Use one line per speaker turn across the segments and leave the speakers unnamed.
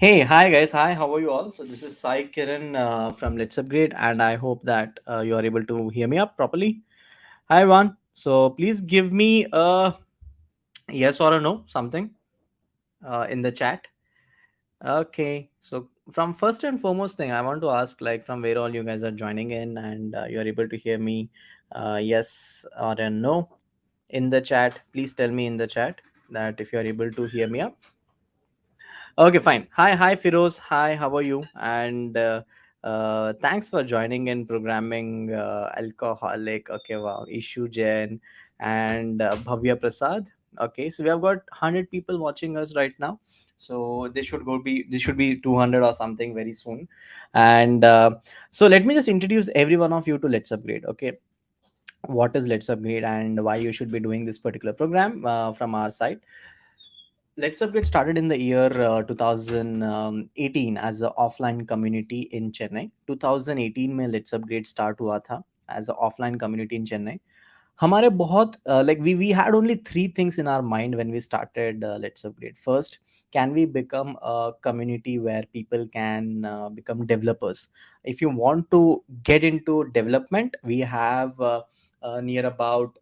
Hey, hi guys. Hi, how are you all? So this is Sai Kiran from Let's Upgrade, and I hope that you are able to hear me up properly. Hi, everyone. So please give me a yes or a no, something in the chat. Okay. So from first and foremost thing, I want to ask like from where all you guys are joining in, and you are able to hear me, yes or a no in the chat. Please tell me in the chat that if you are able to hear me up. Okay, fine. Hi, Firoz. Hi, how are you? And thanks for joining in programming alcoholic. Okay, wow. Ishu Jain and Bhavya Prasad. Okay, so we have got 100 people watching us right now. So this should be 200 or something very soon. And so let me just introduce every one of you to Let's Upgrade. Okay, what is Let's Upgrade and why you should be doing this particular program from our side. Let's Upgrade started in the year 2018 as an offline community in Chennai. 2018 में Let's Upgrade start हुआ था as an offline community in Chennai. हमारे बहुत like we had only three things in our mind when we started Let's Upgrade. First, can we become a community where people can become developers? If you want to get into development, we have near about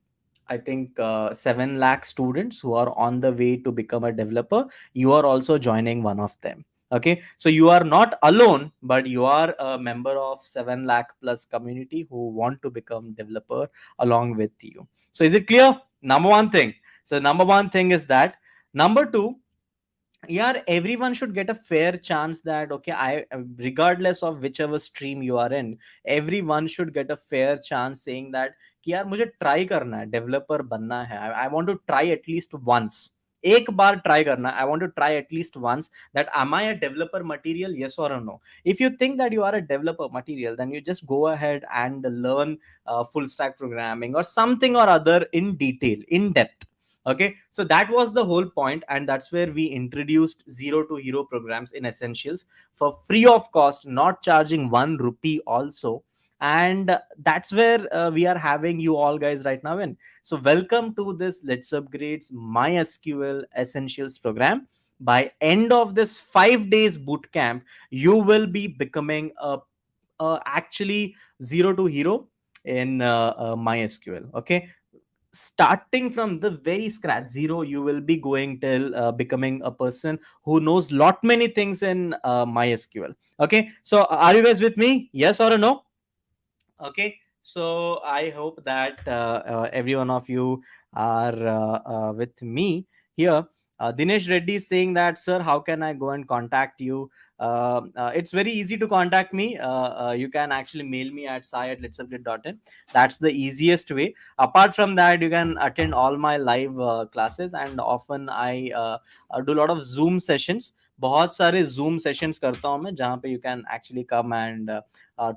I think 7 lakh students who are on the way to become a developer. You are also joining one of them. Okay, so you are not alone, but you are a member of 7 lakh plus community who want to become developer along with you. So is it clear? Number one thing. So number one thing is that. Number two, yeah, everyone should get a fair chance that okay, I regardless of whichever stream you are in, everyone should get a fair chance saying that कि यार मुझे try करना है developer बनना है I want to try at least once एक बार try करना I want to try at least once that am I a developer material, yes or no? If you think that you are a developer material, then you just go ahead and learn full stack programming or something or other in detail, in depth. Okay, so that was the whole point, and that's where we introduced zero to hero programs in essentials for free of cost, not charging 1 rupee also. And that's where we are having you all guys right now in. So welcome to this Let's Upgrades MySQL Essentials program. By end of this 5 days boot camp, you will be becoming a actually zero to hero in MySQL. Okay, starting from the very scratch zero, you will be going till becoming a person who knows lot many things in MySQL. Okay, so are you guys with me, yes or a no? Okay, so I hope that every one of you are with me here. Dinesh Reddy is saying that, sir, how can I go and contact you? It's very easy to contact me. You can actually mail me at sai@letsupdate.in. That's the easiest way. Apart from that, you can attend all my live classes, and often I do a lot of Zoom sessions. बहुत सारे Zoom sessions करता हूँ मैं जहाँ पे you can actually come and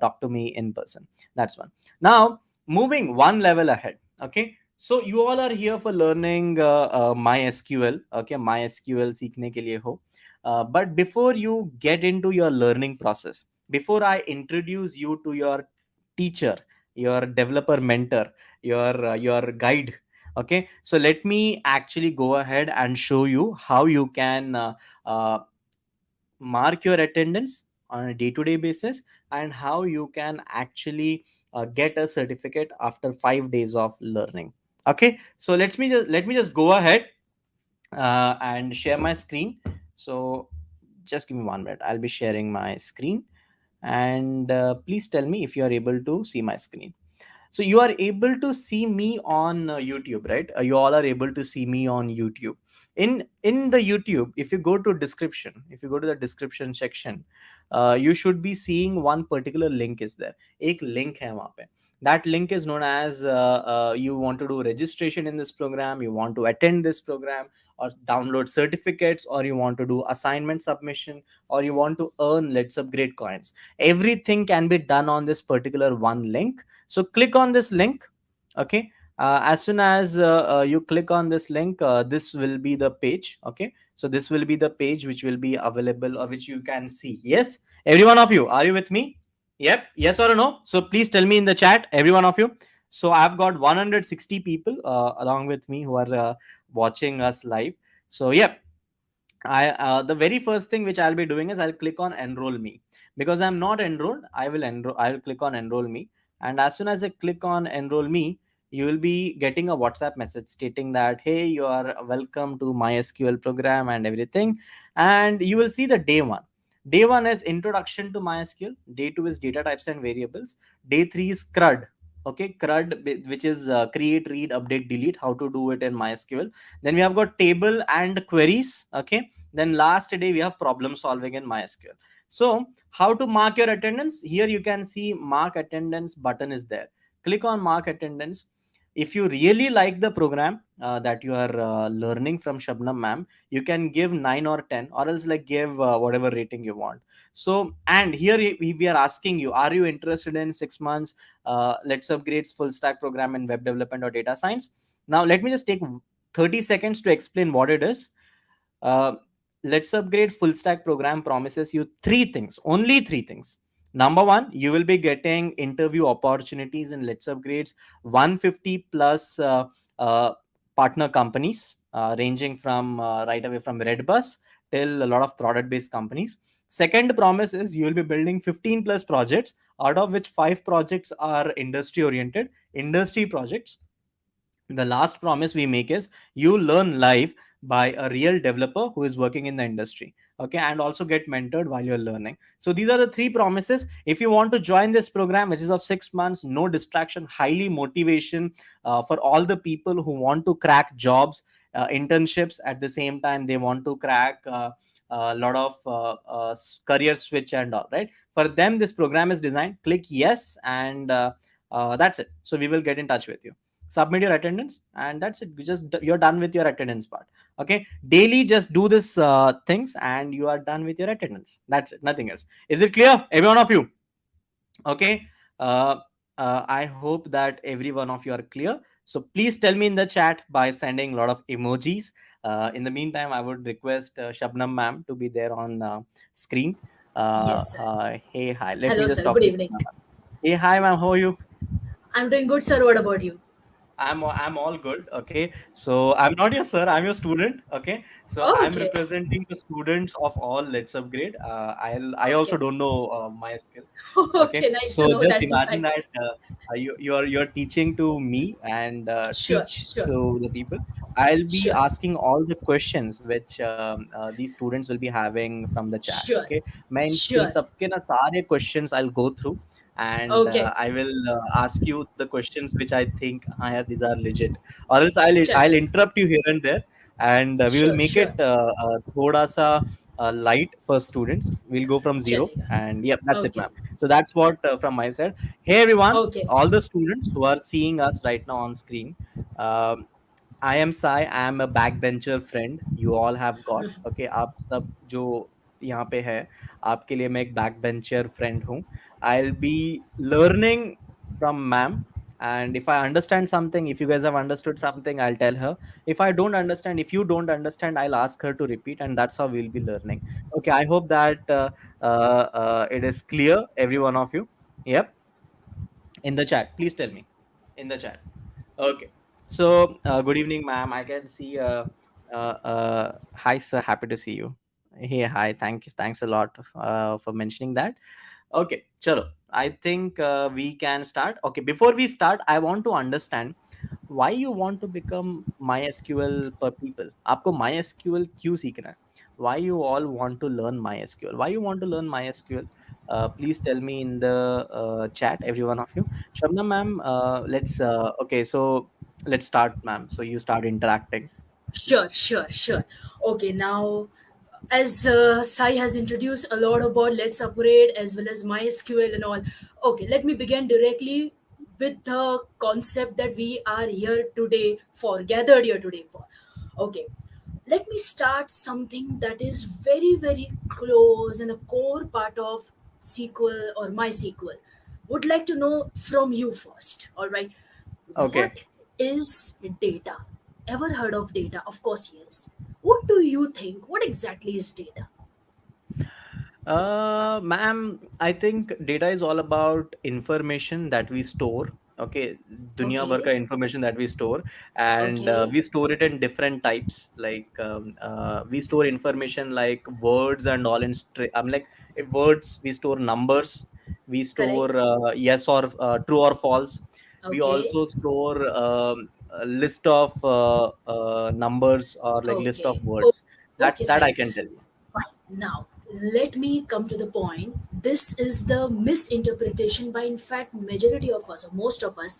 talk to me in person. That's one. Now, moving one level ahead. Okay. So you all are here for learning MySQL. Okay, MySQL सीखने के लिए हो. But before you get into your learning process, before I introduce you to your teacher, your developer mentor, your guide. Okay, so let me actually go ahead and show you how you can uh, mark your attendance on a day-to-day basis and how you can actually get a certificate after 5 days of learning. Okay, so let me just go ahead and share my screen. So just give me 1 minute, I'll be sharing my screen, and please tell me if you are able to see my screen. So you are able to see me on YouTube, right? You all are able to see me on YouTube. In the YouTube, if you go to description, if you go to the description section, you should be seeing one particular link is there. एक link है वहाँ पे. That link is known as you want to do registration in this program, you want to attend this program, or download certificates, or you want to do assignment submission, or you want to earn Let's Upgrade coins. Everything can be done on this particular one link. So click on this link. Okay, as soon as you click on this link, this will be the page. Okay, so this will be the page which will be available or which you can see. Yes, every one of you, are you with me? Yep, yes or no? So please tell me in the chat, every one of you. So I've got 160 people along with me who are watching us live. So yep, The very first thing which I'll be doing is I'll click on enroll me, because I'm not enrolled. I'll click on enroll me, and as soon as I click on enroll me, you will be getting a WhatsApp message stating that, hey, you are welcome to MySQL program and everything. And you will see the day one. Day one is introduction to MySQL. Day two is data types and variables. Day three is CRUD. Okay, CRUD, which is create, read, update, delete, how to do it in MySQL. Then we have got table and queries. Okay, then last day we have problem solving in MySQL. So how to mark your attendance? Here you can see mark attendance button is there. Click on mark attendance. If you really like the program that you are learning from Shabnam ma'am, you can give 9 or 10, or else like give whatever rating you want. So, and here we are asking you, are you interested in 6 months Let's Upgrade full stack program in web development or data science? Now let me just take 30 seconds to explain what it is. uh, Let's Upgrade full stack program promises you three things, only three things. Number one, you will be getting interview opportunities in Let's Upgrade's 150 plus uh, partner companies, ranging from right away from Redbus till a lot of product based companies. Second promise is you will be building 15 plus projects, out of which five projects are industry oriented, industry projects. The last promise we make is you learn live by a real developer who is working in the industry. Okay, and also get mentored while you're learning. So these are the three promises. If you want to join this program, which is of 6 months, no distraction, highly motivation for all the people who want to crack jobs, internships, at the same time they want to crack a lot of career switch and all, right? For them this program is designed. Click yes, and that's it. So we will get in touch with you, submit your attendance, and that's it. You're done with your attendance part. Okay, daily just do this things and you are done with your attendance. That's it, nothing else. Is it clear, every one of you? Okay. uh, I hope that every one of you are clear. So please tell me in the chat by sending a lot of emojis. In the meantime, I would request Shabnam ma'am to be there on screen.
Yes, sir.
Hey, hi, let me
Hello,
just
sir.
talk
Good
to
evening.
Shabnam ma'am. Hey, hi ma'am, how are you?
I'm doing good, sir. What about you?
I'm all good. Okay, so I'm not your sir. I'm your student. Okay, so
Oh,
I'm
okay.
representing the students of all Let's Upgrade. I also
Okay.
don't know my skill. Okay,
Okay, nice to
so
know
just
that, in
imagine
fact.
that you're teaching to me and
Sure,
teach
sure,
to the people. I'll be
sure,
asking all the questions which these students will be having from the chat.
sure,
Okay, मैं इन
sure.
सबके ना सारे questions I'll go through, and
Okay.
I will ask you the questions which I think, ah, yeah, these are legit, or else I'll
Chaliye.
interrupt you here and there, and we will
Sure,
make
sure.
it thoda sa light for students. We'll go from zero,
Chalega.
and yep, that's it,
Okay.
ma'am. So that's what from my side. Hey everyone,
Okay.
all the students who are seeing us right now on screen. um, I am Sai. I am a backbencher friend. You all have got. Okay, आप सब जो यहाँ पे है, आपके लिए मैं एक backbencher friend हूँ. I'll be learning from ma'am. And if I understand something, if you guys have understood something, I'll tell her. If I don't understand, if you don't understand, I'll ask her to repeat, and that's how we'll be learning. Okay, I hope that it is clear, every one of you. Yep, in the chat. Please tell me in the chat. Okay. So, good evening, ma'am. I can see. Hi, sir. Happy to see you. Hey, hi. Thank you. Thanks a lot for mentioning that. Okay, chalo. I think we can start. Okay, before we start, I want to understand why you want to become MySQL per people. आपको MySQL क्यों सीखना है? Why you all want to learn MySQL? Why you want to learn MySQL? Please tell me in the chat, every one of you. Shabna ma'am, let's okay. So let's start, ma'am. So you start interacting.
Sure, sure, sure. Okay, now, as Sai has introduced a lot about Let's Upgrade as well as MySQL and all. Okay, let me begin directly with the concept that we are here today for, gathered here today for. Okay, let me start something that is very, very close and a core part of SQL or MySQL. Would like to know from you first. All right,
Okay.
what is data? Ever heard of data? Of course, yes. What do you think? What exactly is data?
Ma'am, I think data is all about information that we store. Okay, दुनिया भर का
Okay.
information that we store, and
Okay.
we store it in different types. Like we store information like words and all in I'm like words. We store numbers. We store
Correct.
yes or true or false. We
Okay.
also store a list of numbers or like list of
Okay.
words. That's
Okay,
that I
Sai.
can tell you.
Fine. Now, let me come to the point. This is the misinterpretation by, in fact, majority of us, or most of us.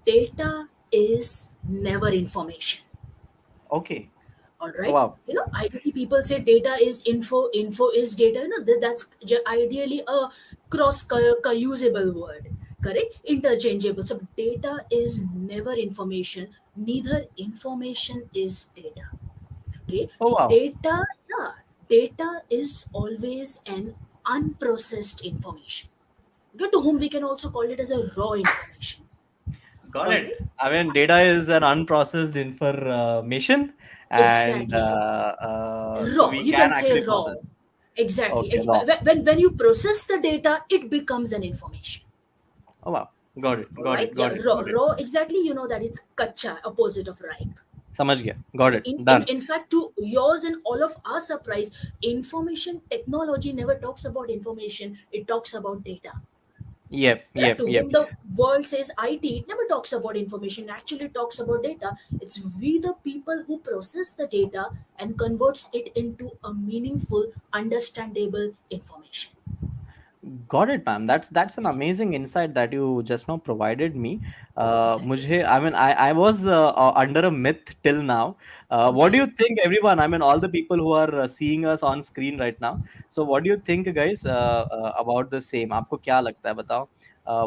Data is never information.
Okay.
All
Oh,
right.
wow.
Ideally, people say data is info, info is data. That's ideally a usable word. Correct? Interchangeable. So, data is never information. Neither information is data. Okay,
Oh, wow.
data, yeah, data is always an unprocessed information. Okay, to whom we can also call it as a raw information.
Got
All
it.
right,
I mean, data is an unprocessed information, and
exactly.
so
Raw,
we
you can
can
say
actually
raw.
process.
Exactly.
Okay, raw.
When you process the data, it becomes an information.
Oh, wow. Got it.
All
Got
right,
it.
yeah,
Got it.
raw,
Got it.
raw. Exactly, you know that it's kacha, opposite of ripe.
समझ गया. Got
Okay,
it. Done.
in fact, to yours and all of our surprise, information technology never talks about information, it talks about data.
Yep.
Right,
Yep.
to
Yep.
whom the world says IT, it never talks about information, it actually talks about data. It's we the people who process the data and converts it into a meaningful, understandable information.
Got it, ma'am. That's an amazing insight that you just now provided me.
Exactly.
मुझे I mean I was under a myth till now. What do you
Okay.
think, everyone? I mean, all the people who are seeing us on screen right now. So, what do you think, guys, about the same? आपको क्या लगता है बताओ?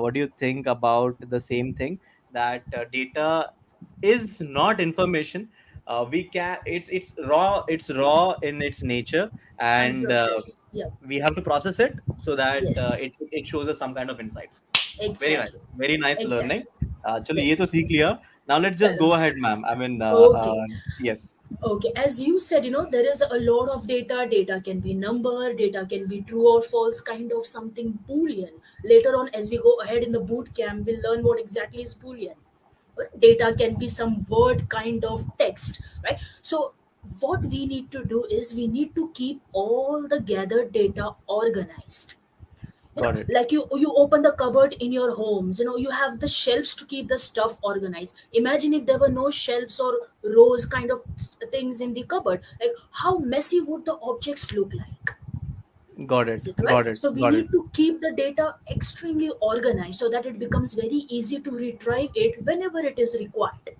What do you think about the same thing that data is not information? We can it's raw in its nature, and
Unprocessed. Yeah.
we have to process it so that
Yes.
it shows us some kind of insights.
Exactly.
Very nice learning.
Exactly.
चलो
Very
ये तो सीख लिया. Now let's just go
correct.
ahead, ma'am. I mean,
Okay.
yes.
Okay, as you said, there is a lot of data. Data can be number, data can be true or false, kind of something Boolean. Later on, as we go ahead in the boot camp, we'll learn what exactly is Boolean. But data can be some word kind of text, right? So, what we need to do is we need to keep all the gathered data organized.
Got it.
Like you open the cupboard in your homes, you have the shelves to keep the stuff organized. Imagine if there were no shelves or rows kind of things in the cupboard, like how messy would the objects look like?
Got it.
Is it right?
Got it.
So we
Got it.
need to keep the data extremely organized so that it becomes very easy to retrieve it whenever it is required.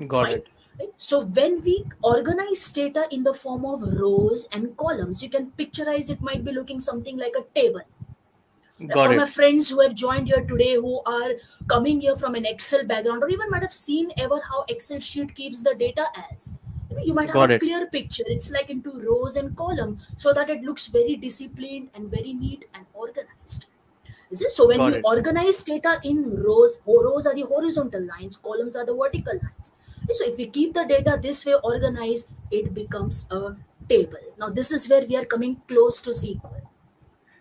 Got
Fine.
it.
Right? So when we organize data in the form of rows and columns, you can picturize it might be looking something like a table.
Got
Or my
it.
friends who have joined here today who are coming here from an Excel background, or even might have seen ever how Excel sheet keeps the data as. You might have a
Got it.
clear picture. It's like into rows and column so that it looks very disciplined and very neat and organized. Is this so? When we
Got it.
organize data in rows, rows are the horizontal lines, columns are the vertical lines. So if we keep the data this way organized, it becomes a table. Now this is where we are coming close to SQL.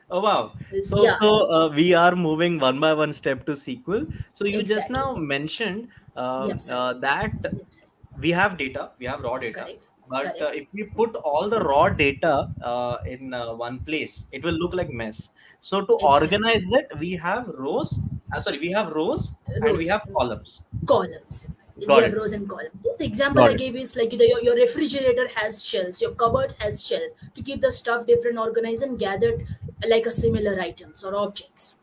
Oh, wow.
Yeah,
We are moving one by one step to sequel. So you just
exactly.
now mentioned
Yep, sir.
that
Yep, sir.
we have data, we have raw data,
Correct.
but
Correct.
if we put all the raw data in one place, it will look like mess. So to
Exactly.
organize it, we have rows. Sorry, we have rows and we have
Rows,
columns.
columns. We
Got
have
it.
rows and columns. The example
Got
I
it.
gave you is like your refrigerator has shelves, your cupboard has shelves to keep the stuff different, organized, and gathered like a similar items or objects.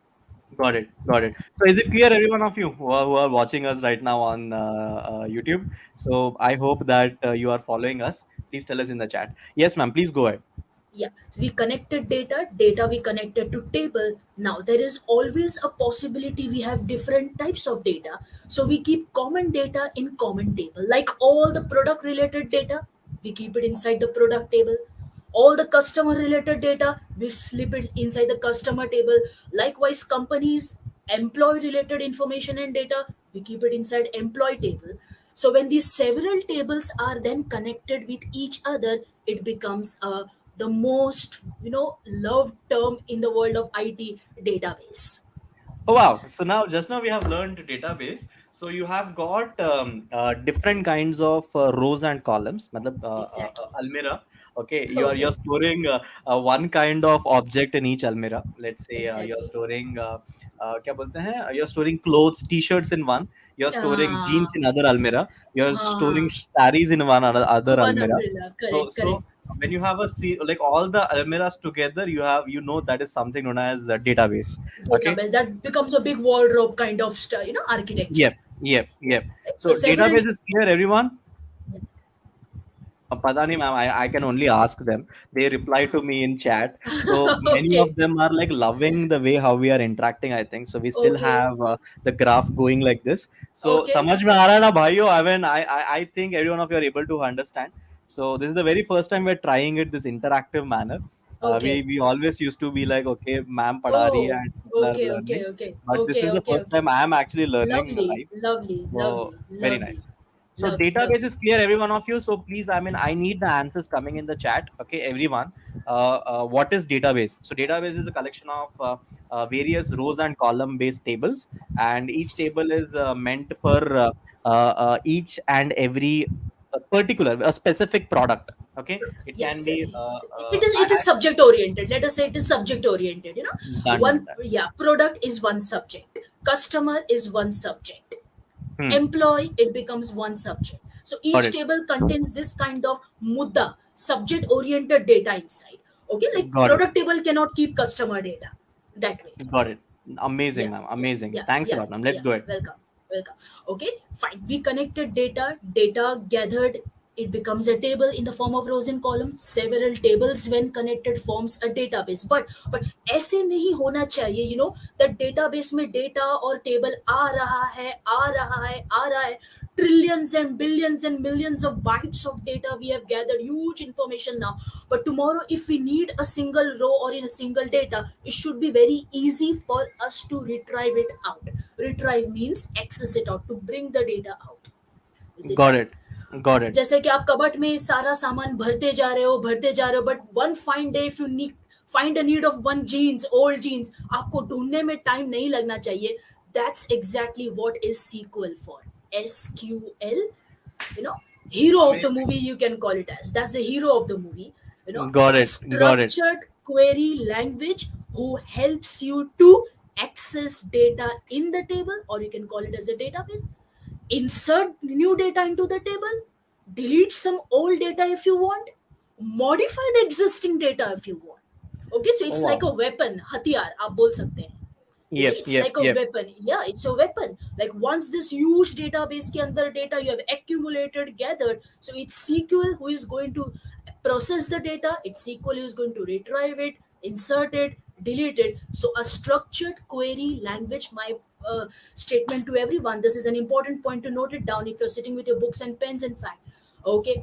Got it. Got it. So is it clear, every one of you who are watching us right now on YouTube? So I hope that you are following us. Please tell us in the chat. Yes, ma'am. Please go ahead.
Yeah, so we connected data we connected to table. Now there is always a possibility we have different types of data, so we keep common data in common table. Like all the product related data, we keep it inside the product table. All the customer related data, we slip it inside the customer table. Likewise, companies employee related information and data, we keep it inside employee table. So when these several tables are then connected with each other, it becomes the most loved term in the world of IT, database.
Oh wow! So now, just now we have learned database. So you have got different kinds of rows and columns. मतलब
Exactly.
almirah. Okay, you're
Okay.
storing one kind of object in each almirah. Let's say you're
Exactly.
storing क्या बोलते हैं? You're storing clothes, t-shirts in one. You're storing jeans
Ah,
in other almirah. You're storing
हाँ,
saris in other
one
almirah.
umbrella.
So
Correct,
so
correct.
when you have like all the almirahs together, you know that is something known as a database. Okay.
Database that becomes a big wardrobe kind of architecture.
Yep, yep, yep.
Right? So
So
several.
database is clear, everyone? पता नहीं ma'am, I can only ask them. They reply to me in chat. So many
Okay,
of them are like loving the way how we are interacting, I think. So we still
okay,
have the graph going like this. So
okay,
समझ में आ रहा है ना भाइयों? I mean, I think every one of you are able to understand. So this is the very first time we're trying it this interactive manner.
okay.
We always used to be like, okay, ma'am पढ़ा रही है
Oh,
and people are
okay, okay,
learning.
okay,
But this
okay,
is the
okay,
first
okay.
time I am actually learning
Lovely,
live.
lovely,
So
lovely,
very
lovely,
nice. So
lovely,
database
lovely.
is clear, every one of you. So please, I mean, I need the answers coming in the chat. Okay, everyone. What is database? So database is a collection of various rows and column based tables, and each
Yes,
table is meant for each and every particular, a specific product. Okay, it can
yes.
be.
It is subject oriented. Let us say it is subject oriented.
Done, done,
One,
done.
yeah, product is one subject, customer is one subject,
Hmm.
employee it becomes one subject. So
Got
each
it.
table contains this kind of mudda, subject oriented data inside. Okay, like
Got it.
product table cannot keep customer data that way.
Got it. Amazing,
Yeah,
ma'am.
yeah,
Amazing.
yeah,
Thanks a
yeah,
lot, ma'am. Let's
yeah.
go ahead.
Welcome, welcome. Okay, fine. We connected data gathered. It becomes a table in the form of rows and columns. Several tables, when connected, forms a database. But ऐसे नहीं होना चाहिए. That database में data और table आ रहा है, आ रहा है, आ रहा है. Trillions and millions of bytes of data we have gathered. Huge information now, but tomorrow, if we need a single row or in a single data, it should be very easy for us to retrieve it out. Retrieve means access it out, to bring the data out. Is it
Got
right?
it. Got it.
जैसे कि आप कबट में सारा सामान भरते जा रहे हो, but one fine day if you need find a need of one jeans, old jeans, आपको ढूंढने में टाइम नहीं लगना चाहिए. That's exactly what is SQL for. SQL, you know hero of the
Amazing.
movie, you can call it as. That's the hero of the movie.
Got
A
it. Got it.
structured query language who helps you to access data in the table, or you can call it as a database, insert new data into the table, delete some old data if you want, modify the existing data if you want. Okay, so
Oh
it's like
wow.
a weapon, हथियार आप बोल सकते हैं. You see,
Yep.
it's
Yep.
like a
Yep.
weapon. Yeah, it's a weapon. Like once this huge database के अंदर data you have accumulated, gathered, so it's SQL who is going to process the data. It's SQL who is going to retrieve it, insert it, delete it. So a structured query language. My statement to everyone. This is an important point to note it down if you're sitting with your books and pens. In fact, okay,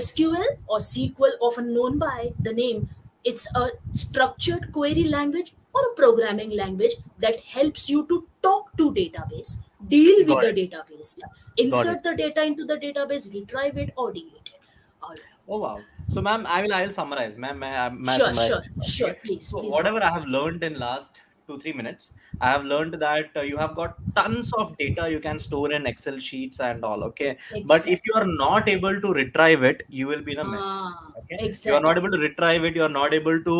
SQL or SQL, often known by the name, it's a structured query language or a programming language that helps you to talk to database, deal with
Got
the
it.
database, yeah,
Got it.
insert the data into the database, retrieve it or delete it. All right.
Oh wow. So ma'am, I will summarize. मैं
Sure,
summarize
sure,
करूंगा, ठीक
sure.
है?
Please,
So
please go
whatever
ahead.
I have learned in last 2 3 minutes, I have learned that you have got tons of data you can store in Excel sheets and all. Okay, but if you
Exactly.
are not able to retrieve it, you will be in a mess.
Ah,
Okay, you are not able
exactly.
to retrieve it. You are not able to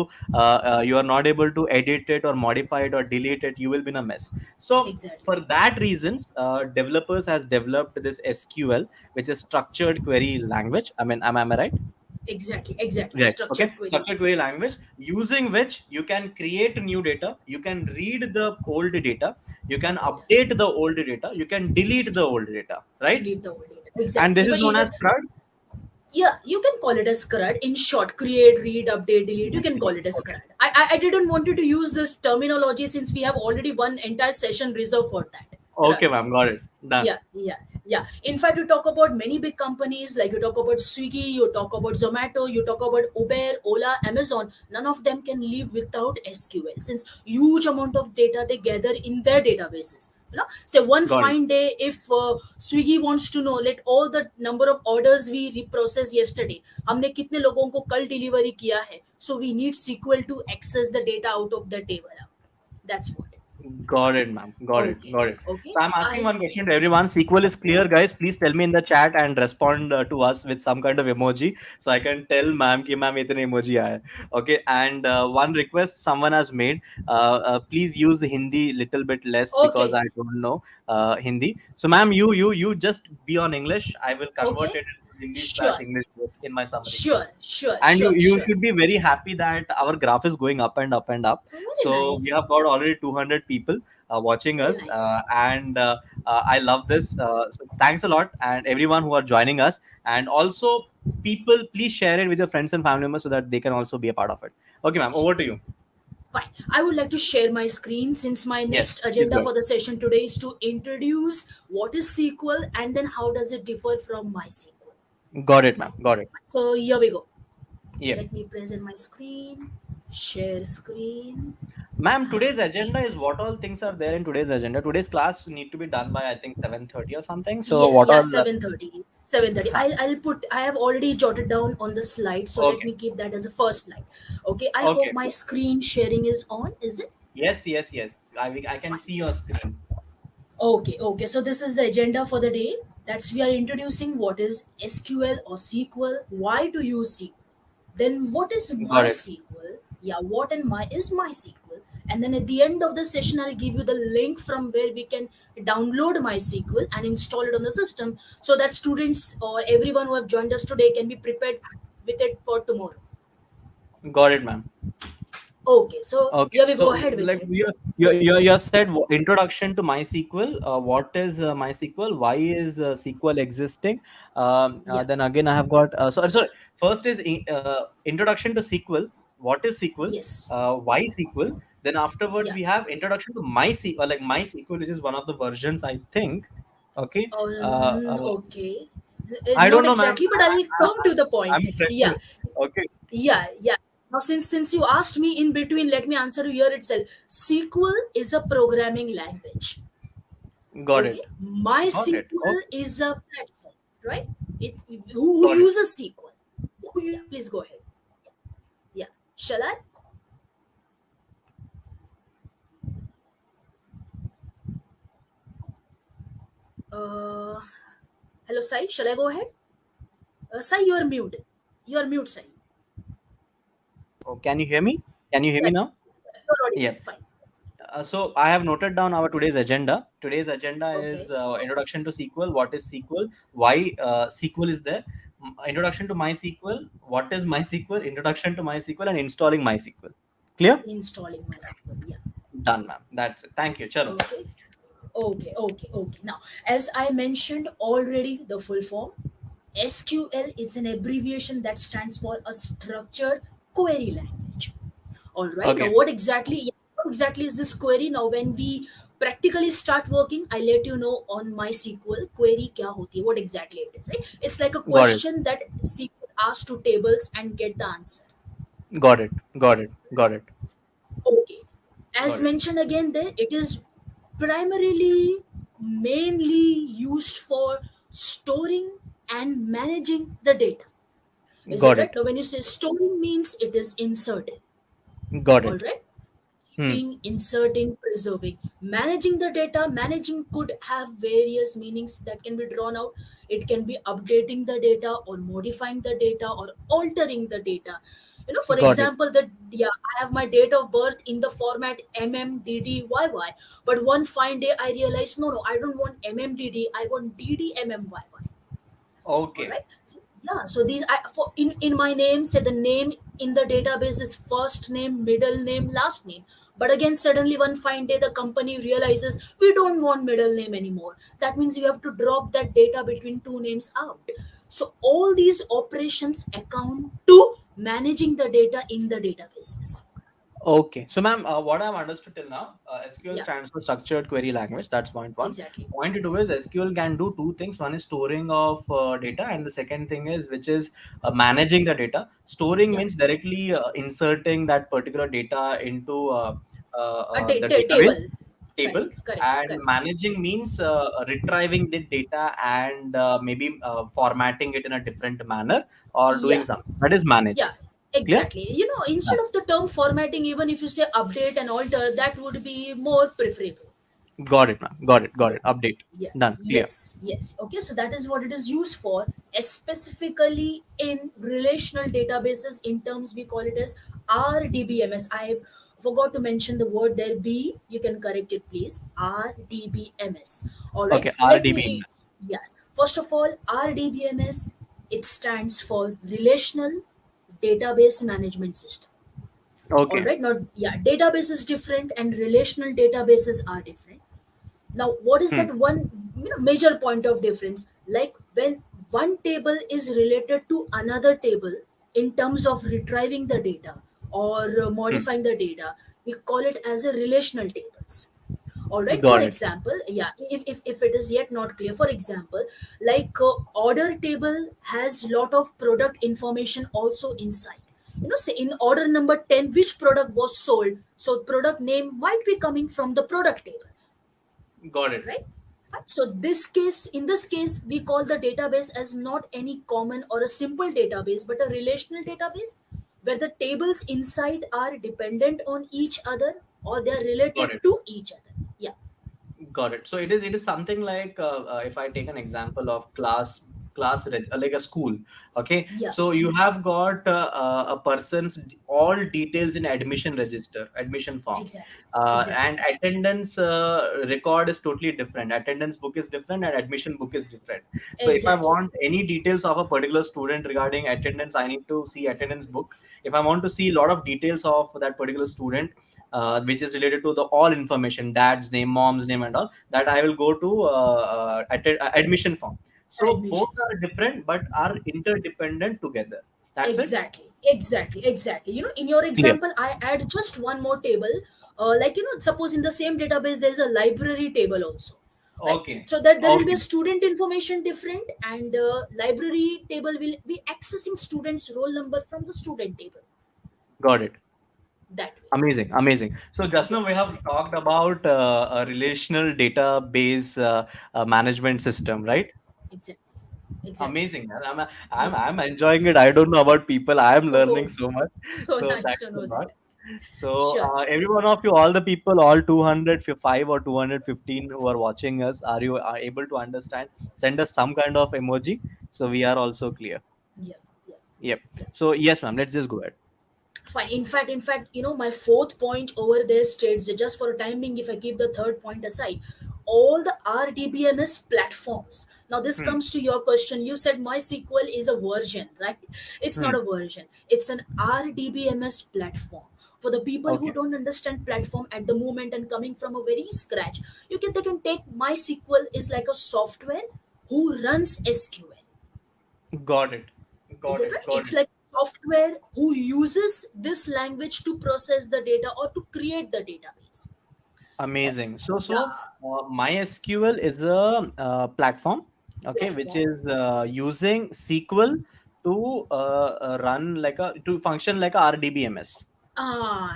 you are not able to edit it or modify it or delete it. You will be in a mess. So
Exactly.
for that reasons, developers has developed this SQL, which is structured query language. I mean, am I right?
Exactly. Exactly.
Right. Okay.
Structured query
Structured
language.
query language using which you can create new data, you can read the old data, you can
Data.
update the old data, you can delete the
Exactly.
old data, right?
Delete the old data.
And
Exactly.
this is
Even
known
even
as CRUD.
yeah, you can call it as CRUD. In short, create, read, update, delete. You can call it as
Okay.
CRUD. I didn't want you to use this terminology since we have already one entire session reserved for that. CRUD.
Okay, ma'am. Got it. Done.
Yeah, yeah, yeah. In fact, you talk about many big companies, like you talk about Swiggy, you talk about Zomato, you talk about Uber, Ola, Amazon. None of them can live without SQL, since huge amount of data they gather in their databases. Say one
Got it.
fine day, if Swiggy wants to know, let all the number of orders we reprocess yesterday, हमने कितने लोगों को कल delivery किया है, so we need SQL to access the data out of the table. That's what.
Got it, ma'am. Got it.
Okay,
Got it.
okay.
So I'm asking
I
one question to everyone. SQL is clear, guys. Please tell me in the chat and respond to us with some kind of emoji so I can tell ma'am ki ma'am itne emoji aaya. Okay. And one request someone has made. Please use Hindi little bit less because
okay,
I don't know Hindi. So ma'am, you just be on English. I will convert
okay.
it into Hindi
Sure,
slash English both in my summary.
sure, sure,
And you,
sure,
you
sure.
should be very happy that our graph is going up and up and up.
Very
So we
nice,
have got already 200 people watching
very
us,
nice.
and I love this. So thanks a lot, and everyone who are joining us, and also people, please share it with your friends and family members so that they can also be a part of it. Okay, ma'am, over to you.
Fine. I would like to share my screen since my
Yes,
next
please
agenda
go
for
ahead.
the session today is to introduce what is SQL and then how does it differ from MySQL.
Got it, ma'am. Got it.
So here we go.
Yeah.
Let me present my screen, share screen.
Ma'am, today's agenda is what all things are there in today's agenda. Today's class need to be done by I think 7:30 or something. So
Yeah,
what
yeah,
all?
7:30. 7:30.
Huh.
I'll put I have already jotted down on the slide, so let
Okay.
me keep that as a first slide. Okay, I hope
Okay.
my screen sharing is on, is it?
Yes, yes, yes. I can
Fine.
see your screen.
Okay, okay. So this is the agenda for the day. That's we are introducing what is SQL or SQL, why to use SQL. Then what is
Got it.
MySQL? Yeah, what and my is MySQL. And then at the end of the session, I'll give you the link from where we can download MySQL and install it on the system so that students or everyone who have joined us today can be prepared with it for tomorrow.
Got it, ma'am.
Okay, so
Okay.
here we
So
go ahead with
like
it.
you said introduction to MySQL. What is MySQL? Why is SQL existing?
Yeah.
Then again, I have got sorry. First is introduction to SQL. What is SQL?
Yes.
Why SQL? Then afterwards
Yeah.
we have introduction to MySQL, like MySQL, which is one of the versions I think. Okay.
Okay.
I don't
Not
know, ma'am.
exactly, but I'll come to the point.
I'm a
Yeah,
fresher. Okay.
yeah, yeah. Now, since you asked me in between, let me answer here itself. SQL is a programming language.
Got
Okay,
it. Got it.
MySQL
Okay.
is a platform, right? Who
Got it.
uses SQL? Yeah, yeah. Please go ahead. Yeah. Shall I? Uh, Hello, Sai. Shall I go ahead? Sai, you are mute. You are mute, Sai.
Oh, can you hear me? Can you hear
Yeah,
me now?
you're audible.
Yeah.
Fine.
So I have noted down our today's agenda. Today's agenda is
Okay.
introduction to SQL. What is SQL? Why SQL is there? Introduction to MySQL. What is MySQL? Introduction to MySQL and installing MySQL. Clear?
Installing MySQL. Yeah.
Done, ma'am. That's it. Thank you. Chalo.
Okay. Okay, okay, okay. Now, as I mentioned already, the full form SQL is an abbreviation that stands for a structured query language. All right. Now,
Okay.
what exactly is this query? Now, when we practically start working, I let you know on MySQL query kya hoti hai, what exactly it is. Right? It's like a
Got it.
question that SQL asks to tables and get the answer.
Got it. Got it. Got it.
Okay. As
Got it.
mentioned again, there it is primarily mainly used for storing and managing the data. Is it
Got
right?
it.
Now, when you say storing means it is inserting.
Got
All
it.
right.
Hmm.
Keeping, inserting, preserving. Managing the data, managing could have various meanings that can be drawn out. It can be updating the data or modifying the data or altering the data. For
Got it.
example, that yeah, I have my date of birth in the format MMDDYY, but one fine day I realized no, I don't want MMDD, I want DDMMYY. All
Okay.
right. Yeah, so these I for in my name, say the name in the database is first name, middle name, last name. But again, suddenly one fine day the company realizes we don't want middle name anymore. That means you have to drop that data between two names out. So all these operations account to managing the data in the databases.
Okay. So, ma'am, what I've understood till now, SQL
Yeah,
stands for Structured Query Language. That's point one.
exactly.
Point two is
Exactly.
SQL can do two things. One is storing of data, and the second thing is which is managing the data. Storing
Yeah.
means directly inserting that particular data into
A
the database
table.
table,
Correct, correct,
and
correct.
managing means retrieving the data and maybe formatting it in a different manner or doing
Yeah.
something. That is managing.
Yeah,
Clear?
Exactly. You know, instead of the term formatting, even if you say update and alter, that would be more preferable.
Got it, ma'am. Got it. Got
Yeah.
it. Update.
Yeah.
Done. Clear.
Yes. Yes. Okay. So that is what it is used for, specifically in relational databases. In terms, we call it as RDBMS. I forgot to mention the word there. B. You can correct it, please. RDBMS. All right.
Okay.
Let
RDB
me.
invest.
Yes. First of all, RDBMS. It stands for Relational Database Management System. All
Okay.
right. Now, yeah, database is different and relational databases are different. Now, what is
Hmm.
that one major point of difference? Like when one table is related to another table in terms of retrieving the data or
Hmm.
modifying the data, we call it as a relational tables. All right. For
Got it.
example, yeah, if it is yet not clear, for example, like order table has lot of product information also inside. Say in order number 10 which product was sold, so product name might be coming from the product table,
Got it.
right? Fine. So in this case, we call the database as not any common or a simple database, but a relational database where the tables inside are dependent on each other or they are
Got
related
it.
to each other. Yeah,
Got it. So it is something like if I take an example of like a school. Okay.
yeah,
So you
yeah,
have got a person's all details in admission register, admission form,
exactly, exactly,
and attendance record is totally different. Attendance book is different and admission book is different. So if I
exactly,
want any details of a particular student regarding attendance, I need to see attendance book. If I want to see a lot of details of that particular student, which is related to the all information, dad's name, mom's name, and all that, I will go to admission form. So both
admission.
are different but are interdependent together. That's it.
Exactly, exactly, exactly. In your
Clear.
example, I add just one more table. Like, suppose in the same database, there's a library table also, right?
Okay.
So that there will be a
Okay.
student information different, and library table will be accessing students' roll number from the student table
Got it.
that way.
Amazing, amazing. So just
Okay.
now we have talked about a relational database management system, right?
Exactly. Exactly.
Amazing, man. I'm
Yeah.
I'm enjoying it. I don't know about people. I am learning
Oh,
so much.
so
So
nice to
thanks
know
a lot.
that.
So
Sure.
every one of you, all the people, all 205 or 215 who are watching us, are you are able to understand? Send us some kind of emoji so we are also clear.
Yeah. Yeah.
Yep.
Yeah.
So yes, ma'am. Let's just go ahead.
Fine. In fact, my fourth point over there states that just for timing, if I keep the third point aside, all the RDBMS platforms. Now, this
Hmm.
comes to your question. You said MySQL is a version, right? It's not
Hmm.
a version. It's an RDBMS platform. For the people who
Okay.
don't understand platform at the moment and coming from a very scratch, they can take MySQL is like a software who runs SQL.
Got it.
Is
Got
it
it.
right?
Got
It's
it.
like software who uses this language to process the data or to create the database. Right?
Amazing. So
Yeah,
MySQL is a platform, okay, which
platform.
is using SQL to run like a to function like a RDBMS.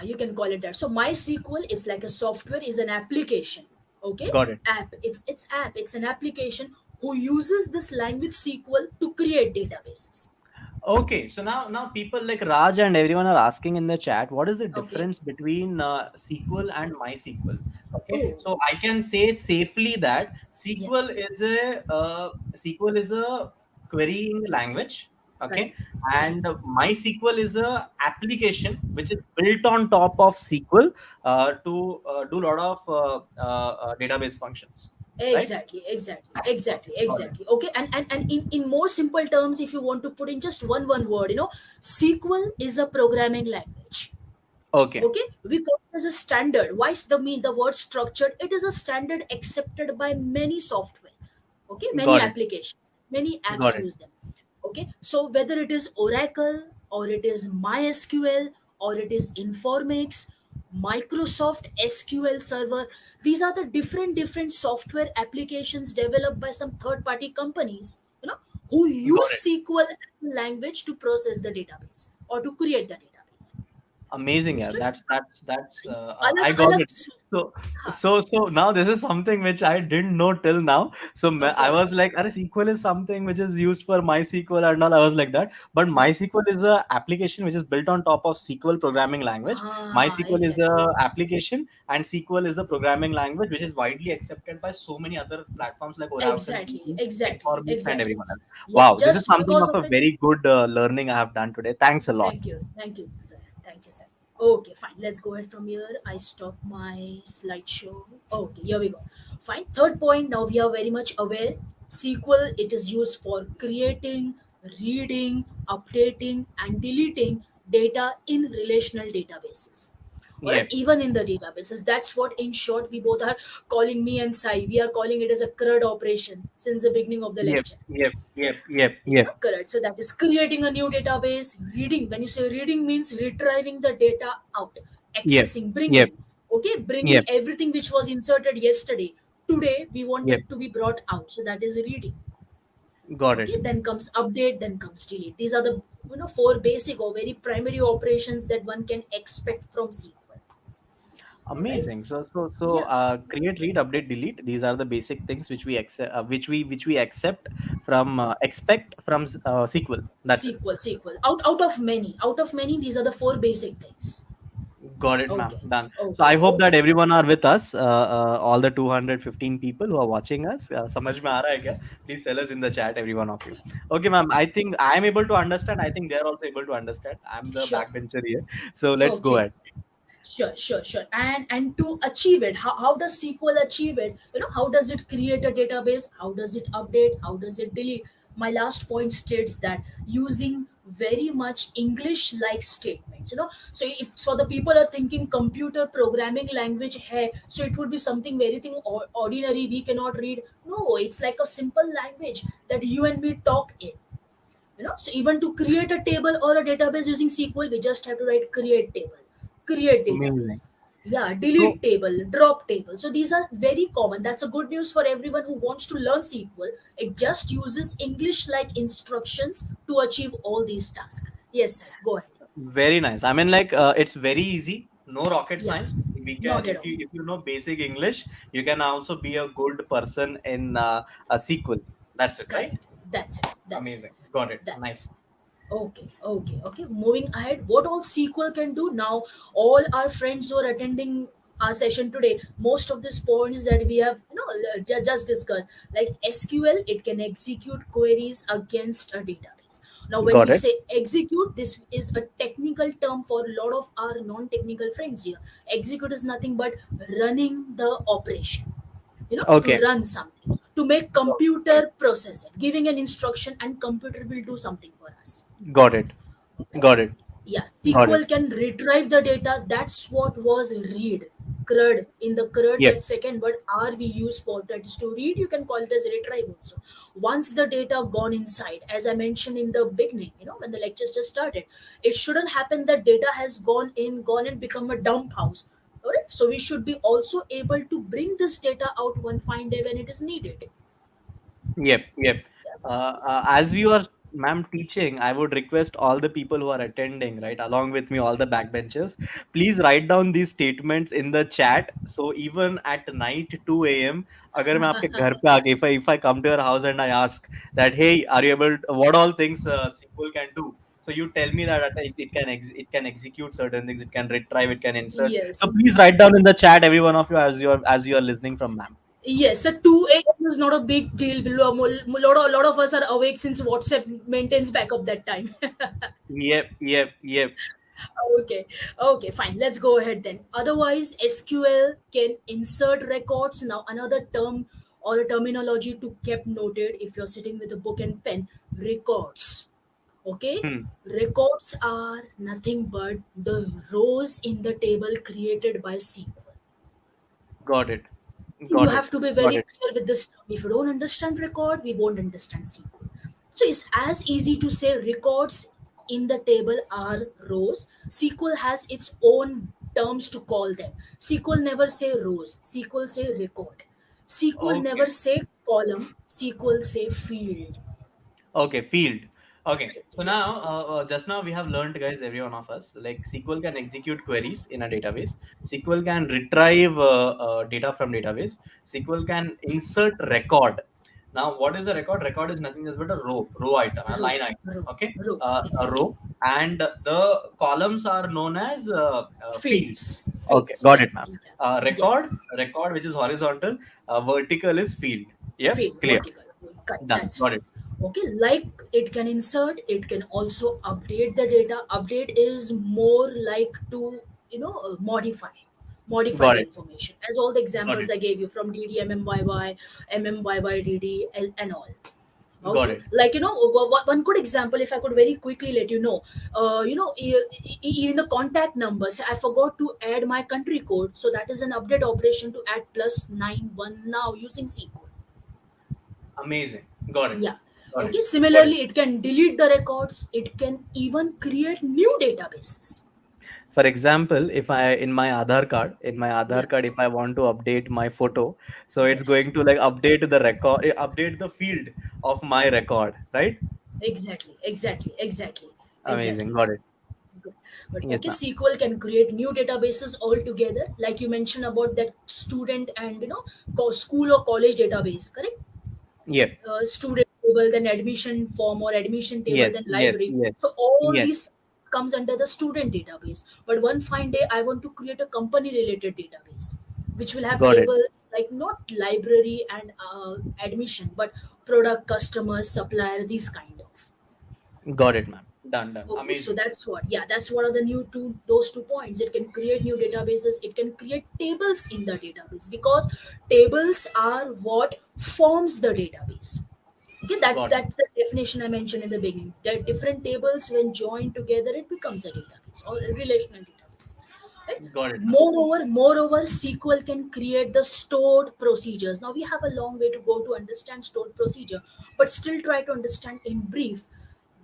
You can call it that. So MySQL is like a software, is an application. Okay,
Got it.
app. It's app. It's an application who uses this language SQL to create databases.
Okay, so now people like Raj and everyone are asking in the chat, what is the
Okay.
difference between SQL and MySQL? Okay,
Oh,
so I can say safely that
yeah.
SQL is a querying language. Okay,
Correct. Correct.
and MySQL is a application which is built on top of SQL to do a lot of database functions. Right?
Exactly, exactly, exactly,
Got it.
exactly. Okay, and in more simple terms, if you want to put in just one word, SQL is a programming language.
Okay.
Okay, we call it as a standard. Why is the word structured? It is a standard accepted by many software. Okay, many
Got it.
applications, many apps
Got it.
use them. Okay, so whether it is Oracle or it is MySQL or it is Informix, Microsoft SQL Server, these are the different software applications developed by some third party companies, who
Got
use
it.
SQL as a language to process the database or to create the database.
Amazing, yeah.
Understood?
I
अलग
got
अलग
it. So,
हाँ.
so now this is something which I didn't know till now. So I
Okay.
was like, "Arey, SQL is something which is used for MySQL and all." I was like that, but MySQL is a application which is built on top of SQL programming language.
हाँ,
MySQL is a
exactly.
application, and SQL is the programming language which is widely accepted by so many other platforms like Oracle,
Exactly,
like
exactly,
Orbis, and
exactly.
everyone else.
Yeah,
Wow, this is
just
something
because
of
of
a
its.
very good learning I have done today. Thanks a lot.
Thank you, sir. Thank you, sir. Okay, fine. Let's go ahead from here. I stop my slideshow. Okay, here we go. Fine. Third point. Now we are very much aware. SQL. It is used for creating, reading, updating, and deleting data in relational databases. All right,
Yep.
even in the databases. That's what, in short, we both are calling, me and Sai. We are calling it as a CRUD operation since the beginning of the
Yep,
lecture.
yep, yep, yep, yep,
Correct. So that is creating a new database. Reading, when you say reading, means retrieving the data out,
yep,
accessing,
yep,
bringing. Okay, bringing
yep,
everything which was inserted yesterday. Today we want
yep.
it to be brought out. So that is reading.
Got it.
Okay, then comes update, then comes delete. These are the four basic or very primary operations that one can expect from SQL. All right.
Amazing.
Yeah.
Create, read, update, delete. These are the basic things which we accept, which we accept from expect from SQL. That's it.
SQL. Out of many, these are the four basic things.
Got it, ma'am.
Okay.
Done. So
Okay.
I hope that
Okay.
everyone are with us. All the 215 people who are watching us. समझ में आ रहा है क्या?
Yes.
Please tell us in the chat, every one of you. Okay, ma'am. I think I am able to understand. I think they are also able to understand. I'm the
Sure.
backbencher here. So let's go
Okay.
ahead.
Sure. And to achieve it, how does SQL achieve it? How does it create a database? How does it update? How does it delete? My last point states that using very much English-like statements. So if for the people are thinking computer programming language hai, so it would be something very thing ordinary we cannot read. No, it's like a simple language that you and me talk in. So even to create a table or a database using SQL, we just have to write create table, create database.
Amazing.
Yeah,
So
delete table, drop table. So these are very common. That's a good news for everyone who wants to learn SQL. It just uses English like instructions to achieve all these tasks. Yes, sir, go ahead.
very nice. I mean, like, it's very easy. No rocket
Yeah,
science. We can,
not at all.
if you know basic English, you can also be a good person in a sequel. That's it, right?
Correct. That's it. That's it.
Amazing. Got it.
That's it.
Nice.
Okay. Moving ahead, what all SQL can do now? All our friends who are attending our session today, most of these points that we have, just discussed, like SQL, it can execute queries against a database. Now, when
Got
we
it.
say execute, this is a technical term for a lot of our non-technical friends here. Execute is nothing but running the operation, to
Okay.
run something, to make computer process it, giving an instruction and computer will do something for us.
Got it. Got it.
Yeah,
Got it.
SQL can retrieve the data. That's what was read. CRUD. In the CRUD,
Yep.
that second word R we use for that is to read. You can call it as retrieve also. Once the data gone inside, as I mentioned in the beginning, when the lecture just started, it shouldn't happen that data has gone and become a dump house. Alright. So we should be also able to bring this data out one fine day when it is needed.
Yep. Yep. As we were, ma'am, teaching, I would request all the people who are attending, right, along with me, all the backbenchers, please write down these statements in the chat. So even at night, 2 a.m., अगर मैं आपके घर पे आके, if I come to your house and I ask that, hey, are you able to, what all things SQL can do? So you tell me that it can execute certain things, it can retrieve, it can insert. So
Yes.
please write down in the chat, every one of you, as you are listening from ma'am.
Yes, so 2 a.m. is not a big deal. A lot of us are awake since WhatsApp maintains backup that time.
Yep, yep, yep.
Okay, fine. Let's go ahead then. Otherwise, SQL can insert records. Now, another term or a terminology to keep noted if you're sitting with a book and pen, records. Okay,
Hmm.
records are nothing but the rows in the table created by SQL.
Got it.
You
Got it.
have to be
Got
very
it.
clear with this term. If you don't understand record, we won't understand SQL. So it's as easy to say records in the table are rows. SQL has its own terms to call them. SQL never say rows. SQL say record. SQL
Okay.
never say column. SQL say field.
Okay. Field. Okay, so now
Yes.
just now we have learned, guys, every one of us, like SQL can execute queries in a database. SQL can retrieve data from database. SQL can insert record. Now, what is a record? Record is nothing else but a row item, a
Row,
line item.
row,
Okay,
row.
a
Exactly.
row, and the columns are known as fields.
Fields,
Okay,
fields.
got
Yeah,
it, ma'am.
yeah.
Record, which is horizontal. Vertical is field. Yep,
Field,
clear.
vertical. Correct.
Done.
That's
Got
fine.
it.
Okay, like it can insert, it can also update the data. Update is more like to modify
Got
the
it.
information. As all the
Got
examples
it.
I gave you from DDMMYY, MMYYDD, and all.
Got
Okay,
it.
like one good example, if I could very quickly let you know, in the contact numbers, I forgot to add my country code, so that is an update operation to add +91 now using SQL.
Amazing. Got it.
Yeah.
Got it.
Okay,
Got it.
similarly it can delete the records, it can even create new databases.
For example, if I in my Aadhaar card,
Yeah.
if I want to update my photo, so it's
Yes,
going to like update the record, update the field of my record, right?
exactly.
Amazing. Got it.
Good. But
Yes,
okay,
ma'am.
SQL can create new databases altogether, like you mentioned about that student and school or college database, correct?
Yeah.
Student table, then admission form or admission table, then
Yes. Yes.
library.
Yes.
So all
Yes.
these comes under the student database. But one fine day, I want to create a company related database, which will have
Got it.
tables like not library and admission, but product, customer, supplier, these kind of.
Got it, ma'am. Done. Done.
Okay, so
Amazing.
that's what are the new those 2 points. It can create new databases, it can create tables in the database, because tables are what forms the database. Okay,
Got it.
that's the definition I mentioned in the beginning. That different tables when joined together, it becomes a database or a relational database. Right?
Got it, ma'am.
Moreover, SQL can create the stored procedures. Now we have a long way to go to understand stored procedure, but still try to understand in brief.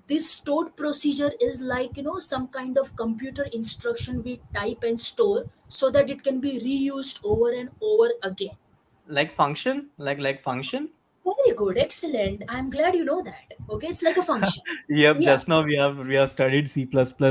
This stored procedure is like some kind of computer instruction we type and store so that it can be reused over and over again.
Like function, like function.
Very good, excellent. I'm glad you know that. Okay, it's like a function.
Yep,
Yeah.
just now we have studied C++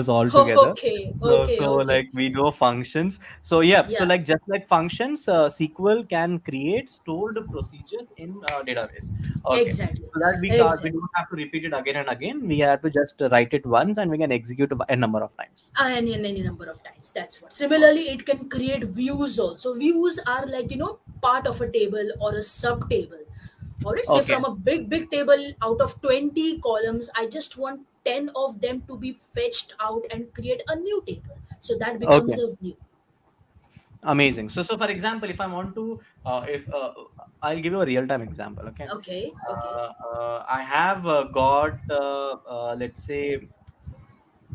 all together.
Okay,
So
okay.
like we know functions. So yep, so
Yeah,
like just like functions, SQL can create stored procedures in database. Okay.
exactly.
So that we
Exactly.
don't have to repeat it again and again. We have to just write it once and we can execute a number of times.
And in any number of times. That's what. Similarly, it can create views also. Views are like, part of a table or a sub table. Or let's say
Okay.
from a big table out of 20 columns, I just want 10 of them to be fetched out and create a new table. So that becomes
Okay.
a view.
Amazing. So for example, if I want to, if I'll give you a real time example. Okay.
Okay.
I have got let's say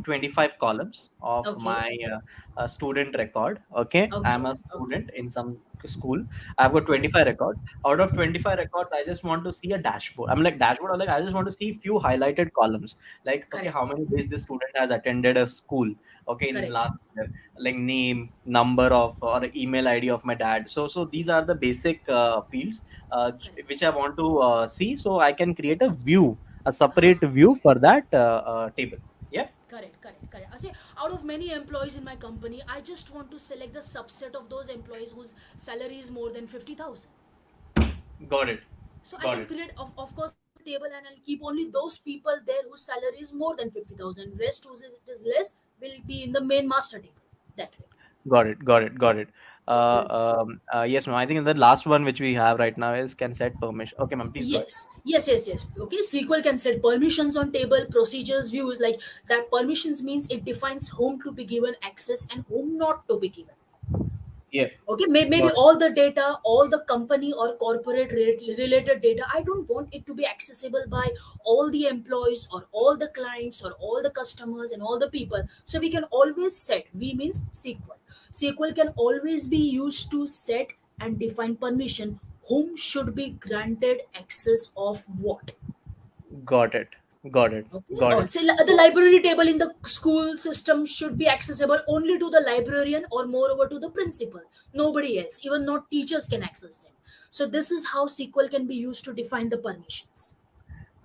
25 columns of
Okay.
my student record. Okay, I'm
Okay.
a
Okay.
student in some school. I've got
Correct.
25 records. Out of 25 records, I just want to see a dashboard. I'm like dashboard, or like I just want to see few highlighted columns, like okay,
Correct.
how many days this student has attended a school, okay, in
Correct.
last year, like name, number of, or email ID of my dad. So these are the basic fields
Correct.
which I want to see, so I can create a view, a separate view for that table. Yeah.
Correct. I say, out of many employees in my company, I just want to select the subset of those employees whose salary is more than 50,000.
Got it.
So I
Got
can
it.
create, of course, a table, and I'll keep only those people there whose salary is more than 50,000. Rest whose is less will be in the main master table. That way.
Got it. Got it. Got it.
Okay.
Yes, ma'am. I think the last one which we have right now is can set permission. Okay, ma'am. Please go ahead.
Yes. Okay, SQL can set permissions on table, procedures, views. Like that, permissions means it defines whom to be given access and whom not to be given.
Yeah.
Okay, maybe
Got it.
all the data, all the company or corporate related data, I don't want it to be accessible by all the employees or all the clients or all the customers and all the people. So we can always set, we means SQL can always be used to set and define permission, whom should be granted access of what.
Got it. Got it.
Okay.
Got
Oh,
it.
say the library table in the school system should be accessible only to the librarian or moreover to the principal. Nobody else, even not teachers, can access them. So this is how SQL can be used to define the permissions.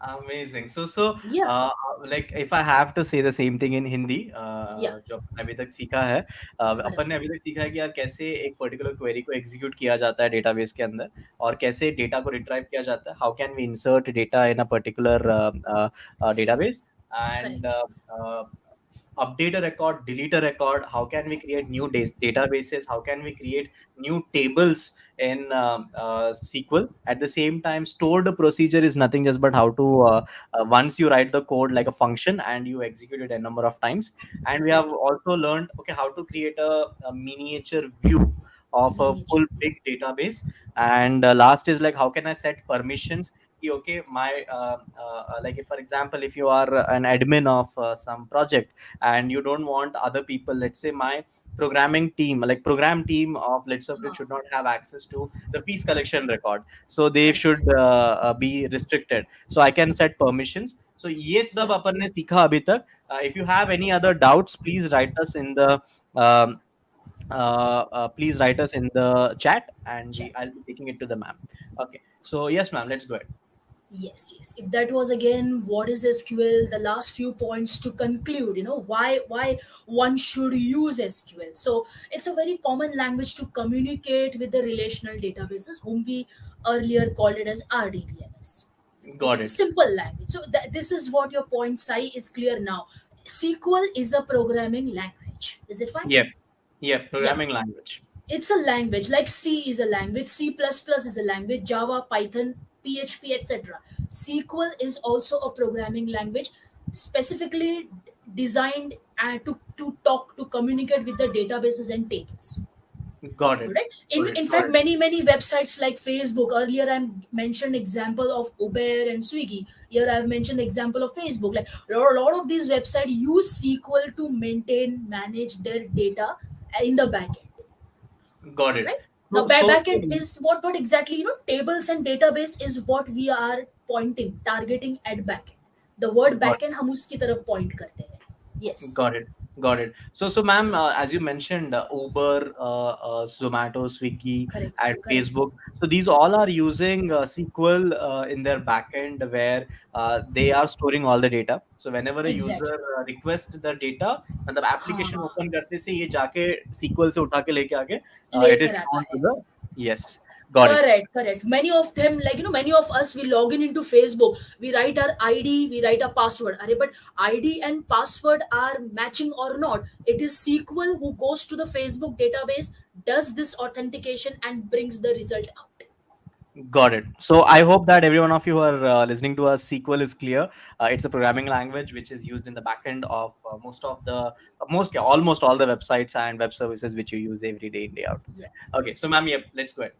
Amazing. So,
Yeah,
like if I have to say the same thing in Hindi,
yeah,
जो अपन अभी तक सीखा है, अपन ने
correct,
अभी तक सीखा है कि यार कैसे एक पर्टिकुलर क्वेरी को एग्जीक्यूट किया जाता है डेटाबेस के अंदर, और कैसे डेटा को रिट्राइव किया जाता है, how can we insert data in a particular database, and
correct.
update a record, delete a record, how can we create new databases, how can we create new tables in SQL. At the same time, stored procedure is nothing just but how to once you write the code like a function and you execute it a number of times. And we have
Exactly.
also learned, okay, how to create a miniature view of a
Miniature.
full big database. And last is like how can I set permissions. Okay, my like if for example, if you are an admin of some project and you don't want other people, let's say my programming team, like program team of Let's Update,
Huh,
should not have access to the piece collection record, so they
correct.
should be restricted, so I can set permissions. So ये
Yeah,
सब अपन ने सीखा अभी तक. If you have any other doubts, please write us in the um, please write us in the chat, and
chat.
I'll be taking it to the ma'am. Okay, so yes ma'am, let's go ahead.
Yes, yes. If that was again what is SQL, the last few points to conclude, why one should use SQL. So it's a very common language to communicate with the relational databases, whom we earlier called it as RDBMS.
Got
Okay,
it.
simple language. So this is what your point, Sai, is clear now. SQL is a programming language. Is it fine?
Yep. Yep,
Yeah,
programming language.
it's a language like C is a language, C++ is a language, Java, Python, PHP, etc. SQL is also a programming language specifically designed to talk to communicate with the databases and tables.
Got it.
All right. in,
Got it.
in
Got
fact,
it.
many websites like Facebook, earlier I mentioned example of Uber and Swiggy, here I've mentioned example of Facebook. Like a lot of these websites use SQL to maintain, manage their data in the backend.
Got it.
Right now,
So, so, so
backend is what exactly, tables and database is what we are pointing, targeting at backend. The word
got
backend हम उसकी तरफ point करते हैं. Yes,
Got it. Got it. So, ma'am, as you mentioned, Uber, Zomato, Swiggy,
correct,
and
correct.
Facebook. So these all are using SQL in their backend, where they are storing all the data. So whenever a
Exactly.
user requests the data, मतलब application
हाँ,
open करते से ये जाके SQL से उठा के लेके आके it is
लेकर आता
shown to
है.
the. Yes. Got it.
Correct, correct. Many of them, like many of us, we log in into Facebook. We write our ID, we write a password. Arre, but ID and password are matching or not. It is SQL who goes to the Facebook database, does this authentication, and brings the result out.
Got it. So I hope that every one of you who are listening to us, SQL is clear. It's a programming language which is used in the backend of most of the most yeah, almost all the websites and web services which you use every day in day out.
Yeah.
Okay, so ma'am, yep, let's go ahead.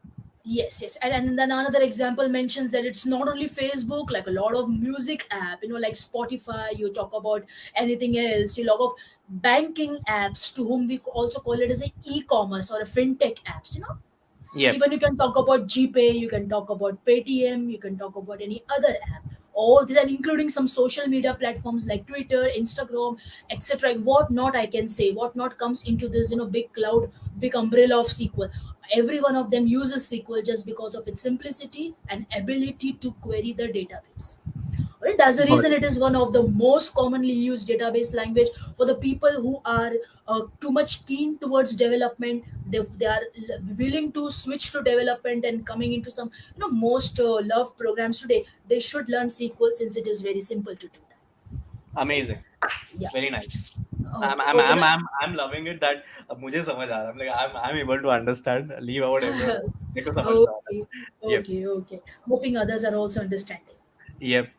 Yes, yes. And then another example mentions that it's not only Facebook, like a lot of music app, like Spotify, you talk about anything else, you log of banking apps to whom we also call it as a e-commerce or a fintech apps.
Yep,
Even you can talk about GPay, you can talk about Paytm, you can talk about any other app. All these, and including some social media platforms like Twitter, Instagram, etc. What not I can say, what not comes into this, big cloud, big umbrella of SQL. Every one of them uses SQL just because of its simplicity and ability to query the database. Right? That's the
got
reason
it.
it is one of the most commonly used database language for the people who are too much keen towards development. They are willing to switch to development and coming into some most loved programs today. They should learn SQL since it is very simple to do that. Okay.
Amazing.
Yeah.
Very nice. I'm
Okay.
I'm
Okay.
I'm
Now,
I'm, I'm loving it that मुझे समझ आ रहा है. I'm able to understand. Leave out everyone else. मेरे को समझ में आ रहा है.
okay.
Yep.
Okay. Okay. Hoping others are also understanding.
Yep.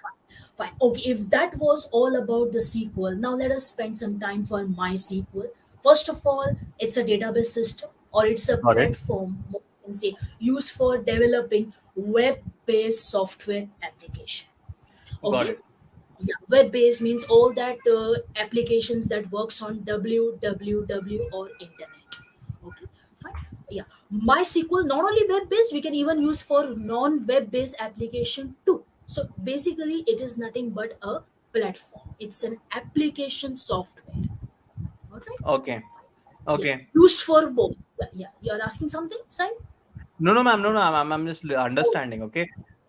Fine. Fine. Okay, if that was all about the SQL, now let us spend some time for MySQL. First of all, it's a database system or it's a
Got it.
platform, what you can say, used for developing web-based software application.
Got
Okay?
it.
Yeah, web-based means all that applications that works on www or internet. Okay, fine. Yeah, MySQL not only web-based, we can even use for non-web-based application too. So basically, it is nothing but a platform. It's an application software. All right.
Okay.
Yeah,
Okay.
used for both. Yeah, yeah. You're asking something, Sai?
No, no, ma'am. No, no. I'm just
Oh,
understanding. Okay.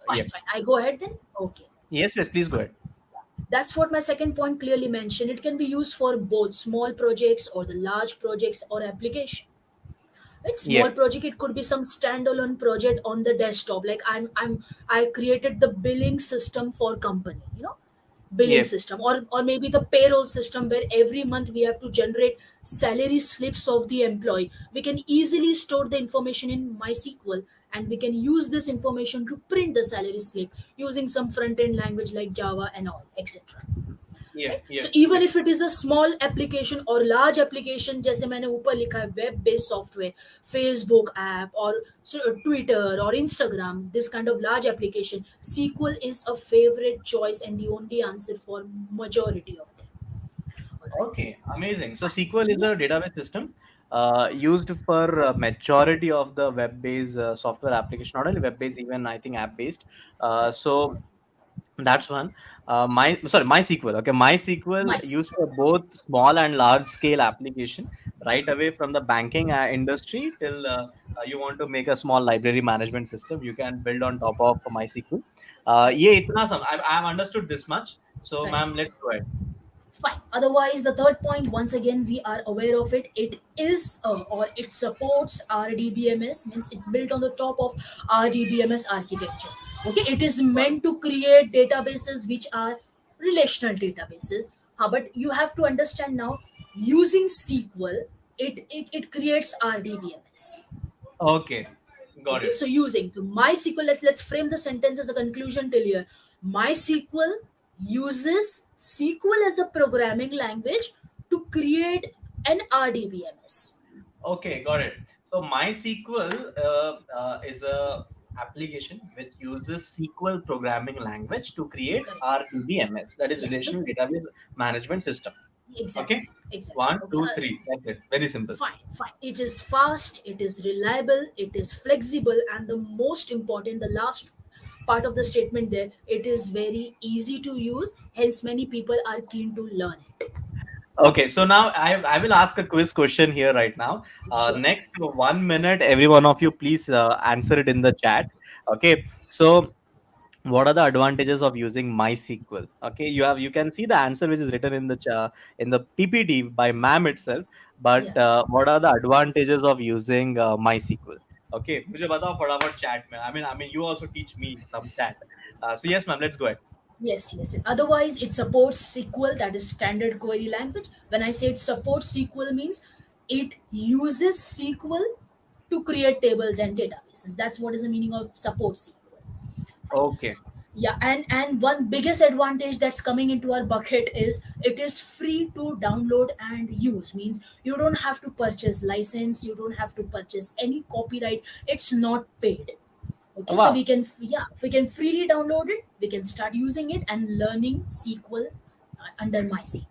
fine,
Yep.
fine. I go ahead then. Okay.
Yes, yes, please go ahead.
That's what my second point clearly mentioned. It can be used for both small projects or the large projects or application. It's small
Yep,
project, it could be some standalone project on the desktop, like I created the billing system for company, billing
yep.
system, or maybe the payroll system where every month we have to generate salary slips of the employee. We can easily store the information in MySQL, and we can use this information to print the salary slip using some front end language like Java and all, etc.
Yep,
Right? So
yep,
even
yep.
if it is a small application or large application, जैसे मैंने ऊपर लिखा है web based software, Facebook app और Twitter और Instagram, this kind of large application, SQL is a favorite choice and the only answer for majority of them. All right,
Okay, amazing. So
fine.
SQL is
Yeah,
a database system used for majority of the web-based software application, not only web-based, even I think app-based. So that's one. MySQL. Okay, MySQL
nice.
used for both small and large scale application, right away from the banking industry till you want to make a small library management system. You can build on top of MySQL. ये इतना सम I've understood this much. So,
Right.
ma'am, let's go ahead.
Fine. Otherwise, the third point, once again, we are aware of it. It is or it supports RDBMS, means it's built on the top of RDBMS architecture. Okay, it is meant to create databases which are relational databases. But you have to understand now, using SQL, it creates RDBMS.
Okay, got
Okay,
it.
so using to MySQL, let's frame the sentence as a conclusion till here. MySQL uses SQL as a programming language to create an RDBMS.
Okay, got it. So MySQL is a application which uses SQL programming language to create
Correct.
RDBMS, that is
Yeah.
Relational Database Management System.
Exactly.
Okay,
Exactly.
one,
Okay.
two, three. That's it. Very simple.
Fine. Fine. It is fast. It is reliable. It is flexible, and the most important, the last part of the statement there, it is very easy to use. Hence, many people are keen to learn it.
Okay, so now I will ask a quiz question here right now.
Sure.
Next 1 minute, every one of you please answer it in the chat. Okay, so what are the advantages of using MySQL? Okay, you can see the answer which is written in the in the PPT by ma'am itself.
Yeah.
But what are the advantages of using MySQL? Okay, मुझे बताओ फटाफट chat में. I mean, you also teach me some chat. So yes, ma'am, let's go ahead.
Yes, yes. Otherwise, it supports SQL, that is standard query language. When I say it supports SQL, means it uses SQL to create tables and databases. That's what is the meaning of support SQL. Fine.
Okay.
Yeah, and one biggest advantage that's coming into our bucket is it is free to download and use. Means you don't have to purchase license, you don't have to purchase any copyright. It's not paid. Okay, so
Wow,
yeah, we can freely download it, we can start using it and learning SQL under MySQL.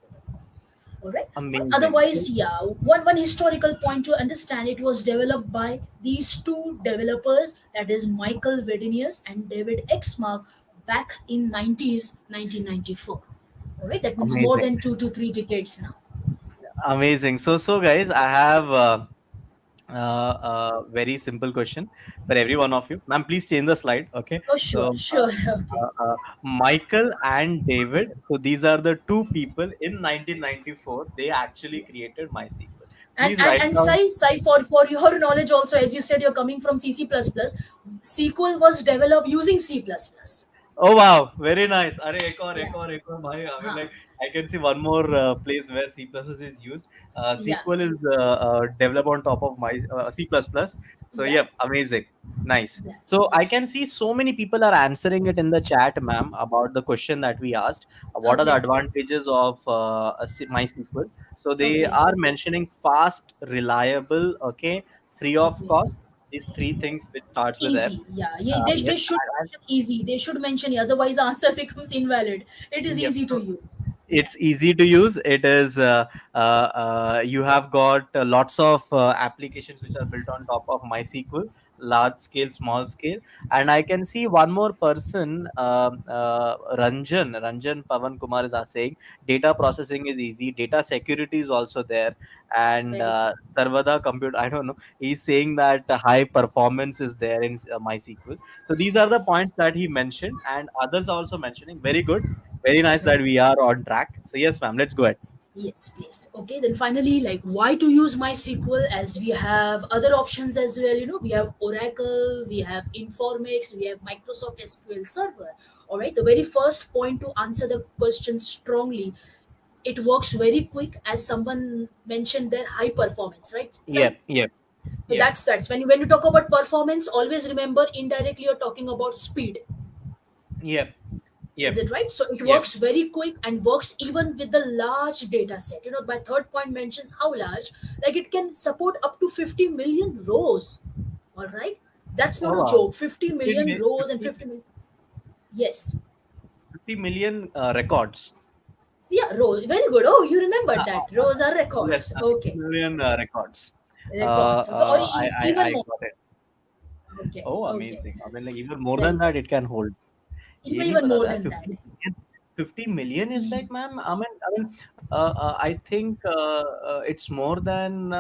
All right. But
amazing.
otherwise, yeah, one historical point to understand, it was developed by these two developers, that is Michael Vedenius and David Exmark, back in 90s 1994. All right, that means more
Amazing.
than 2 to 3 decades now.
Amazing. So guys, I have very simple question for every one of you. Ma'am, please change the slide. Okay.
Oh,
So
sure, sure. Okay.
Michael and David. So these are the two people in 1994. They actually created MySQL.
And
Please
and
write
and
down.
Sai, for your knowledge also, as you said, you're coming from CC++. SQL was developed using C++.
Oh wow, very nice. Arey,
Yeah.
ek aur, bhai. I mean,
Huh.
like, I can see one more place where C++ is used.
Yeah.
SQL is developed on top of my C++. So,
Yeah.
yep, amazing. Nice.
Yeah.
So, I can see so many people are answering it in the chat, ma'am, about the question that we asked. What are the
Okay.
advantages of MySQL? So, they
Okay.
are mentioning fast, reliable, okay, free of
Okay.
cost. These three things which starts with F.
Easy. Yeah. Yeah. They
Yes,
should mention easy. They should mention, otherwise the answer becomes invalid. It is
yep.
easy to use. Yeah.
It's easy to use. It is you have got lots of applications which are built on top of MySQL. large scale, small scale. And I can see one more person, Ranjan Pavan Kumar is saying data processing is easy, data security is also there, and
Very good.
Sarvada compute, I don't know, he's saying that high performance is there in MySQL. So these are the points that he mentioned, and others are also mentioning. Very good, very nice that
Very
we are on track. So yes, ma'am, let's go ahead.
Yes, please. Okay, then finally, like why to use MySQL, as we have other options as well. We have Oracle, we have Informix, we have Microsoft SQL Server. All right, the very first point to answer the question strongly, it works very quick, as someone mentioned there, high performance, right? So
Yep, yep, yep,
that's when you talk about performance, always remember indirectly you're talking about speed.
yep,
Is
yep,
it right? So it
yep.
works very quick and works even with the large data set. My third point mentions how large, like it can support up to 50 million rows. All right. That's
Oh
not a
wow,
joke. 50
15,
million rows and
50,
50 million. Yes.
50 million records.
Yeah, rows. Very good. Oh, you remembered
Uh,
that. Rows are
yes,
records.
50
Okay.
million records.
Records. Okay. Or
I
even more.
got it.
Okay.
Oh,
Okay.
amazing. I mean, like even more
Very
than
good.
that, it can hold. ये नहीं
Even
पता
more
था
than that.
50 million. 50 million is
Mm.
like, ma'am. I think it's more than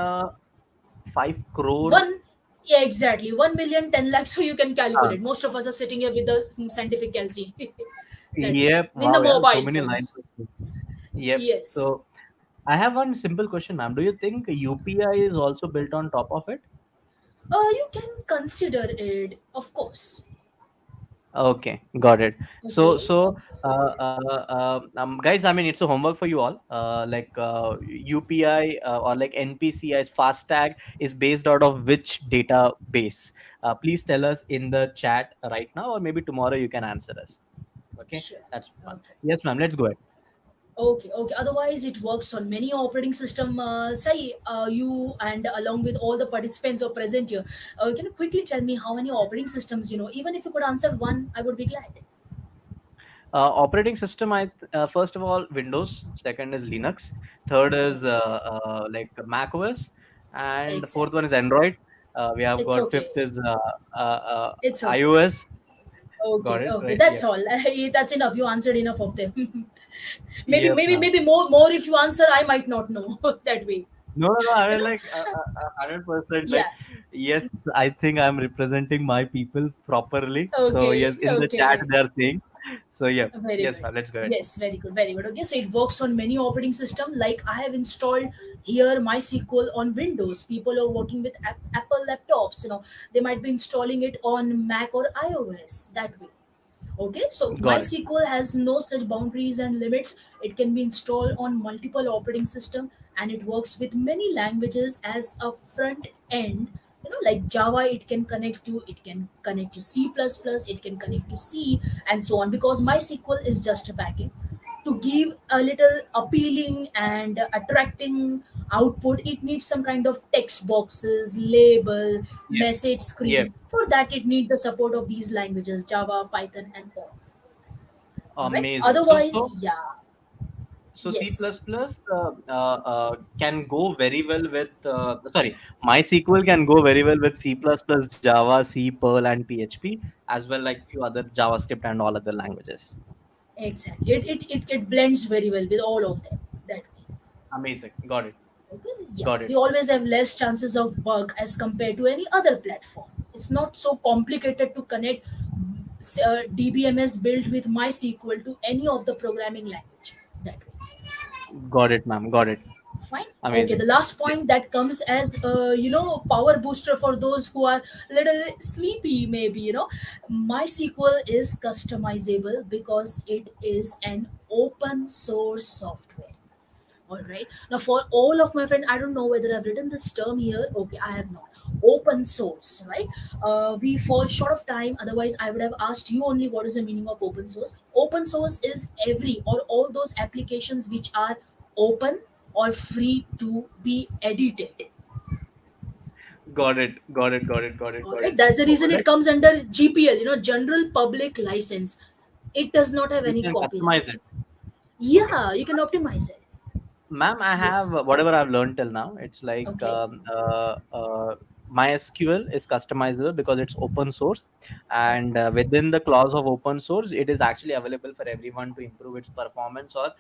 5 crore.
One, yeah, exactly. 1 million, 10 lakhs. So you can
Uh,
calculate. Most of us are sitting here with the scientific calci. That way.
yep.
In the
Wow. Yeah. So
mobile
many lines.
phones.
Of code. Yep.
Yes.
So I have one simple question, ma'am. Do you think UPI is also built on top of it?
You can consider it, of course.
Okay, got it. So,
Okay.
so, guys, I mean, it's a homework for you all. Like UPI or like NPCI's FASTag is based out of which database? Please tell us in the chat right now, or maybe tomorrow you can answer us. Okay,
Sure.
that's fun.
Okay.
Yes, ma'am. Let's go ahead.
Okay. Okay. Otherwise, it works on many operating system. Say, you and along with all the participants who are present here, can you quickly tell me how many operating systems you know? Even if you could answer one, I would be glad.
Operating system, first of all, Windows. Second is Linux. Third is
Okay.
like Mac OS, and fourth one
Exactly.
is Android. We have
It's
got
okay.
fifth is
It's okay.
iOS. Got
Okay,
it,
okay,
right?
that's
Yep.
all. That's enough. You answered enough of them. maybe,
Yep,
maybe,
ma'am.
maybe more. If you answer, I might not know that way.
No, no, no. I
You
mean,
know?
like 100%. Like,
Yeah.
yes, I think I'm representing my people properly. So
Okay.
yes, in the chat
Okay.
they are saying. So yeah,
Very
yes,
good.
ma'am. Let's go ahead.
Yes, very good, very good. Okay, so it works on many operating system. Like I have installed here MySQL on Windows. People are working with Apple laptops. They might be installing it on Mac or iOS that way. Okay, so
Got it.
MySQL has no such boundaries and limits. It can be installed on multiple operating system, and it works with many languages as a front end. Like Java, it can connect to C++, it can connect to C, and so on. Because MySQL is just a backend to give a little appealing and attracting output. It needs some kind of text boxes, label,
Yep.
message
Yep.
screen. For that, it needs the support of these languages, Java, Python, and all right.
Amazing. So
Otherwise,
so
yeah.
so C++
Yes.
can go very well with sorry, MySQL can go very well with C++, Java, C, Perl, and PHP, as well like few other JavaScript and all other languages.
Exactly. It blends very well with all of them that way.
Amazing. Got it.
Okay. Yeah.
Got
We
it.
always have less chances of bug as compared to any other platform. It's not so complicated to connect DBMS built with MySQL to any of the programming language that way.
Got it, ma'am. Got it.
Fine. Okay.
Amazing.
The last
Yeah.
point that comes as power booster for those who are little sleepy, maybe. MySQL is customizable because it is an open source software. All right. Now, for all of my friends, I don't know whether I've written this term here. Okay, I have not. Open source, right? We fall short of time. Otherwise, I would have asked you only what is the meaning of open source. Open source is every or all those applications which are open or free to be edited.
Got it. Got it. Got it. Got it.
All
Got
right.
it.
That's the
So
reason it
like
comes under GPL, General Public License. It does not have
you
any
can
copyright.
customize it. Okay.
Yeah, you can optimize it.
Ma'am, I have
Yes.
whatever I've learned till now. It's like
Okay.
MySQL is customizable because it's open source, and within the clause of open source, it is actually available for everyone to improve its performance or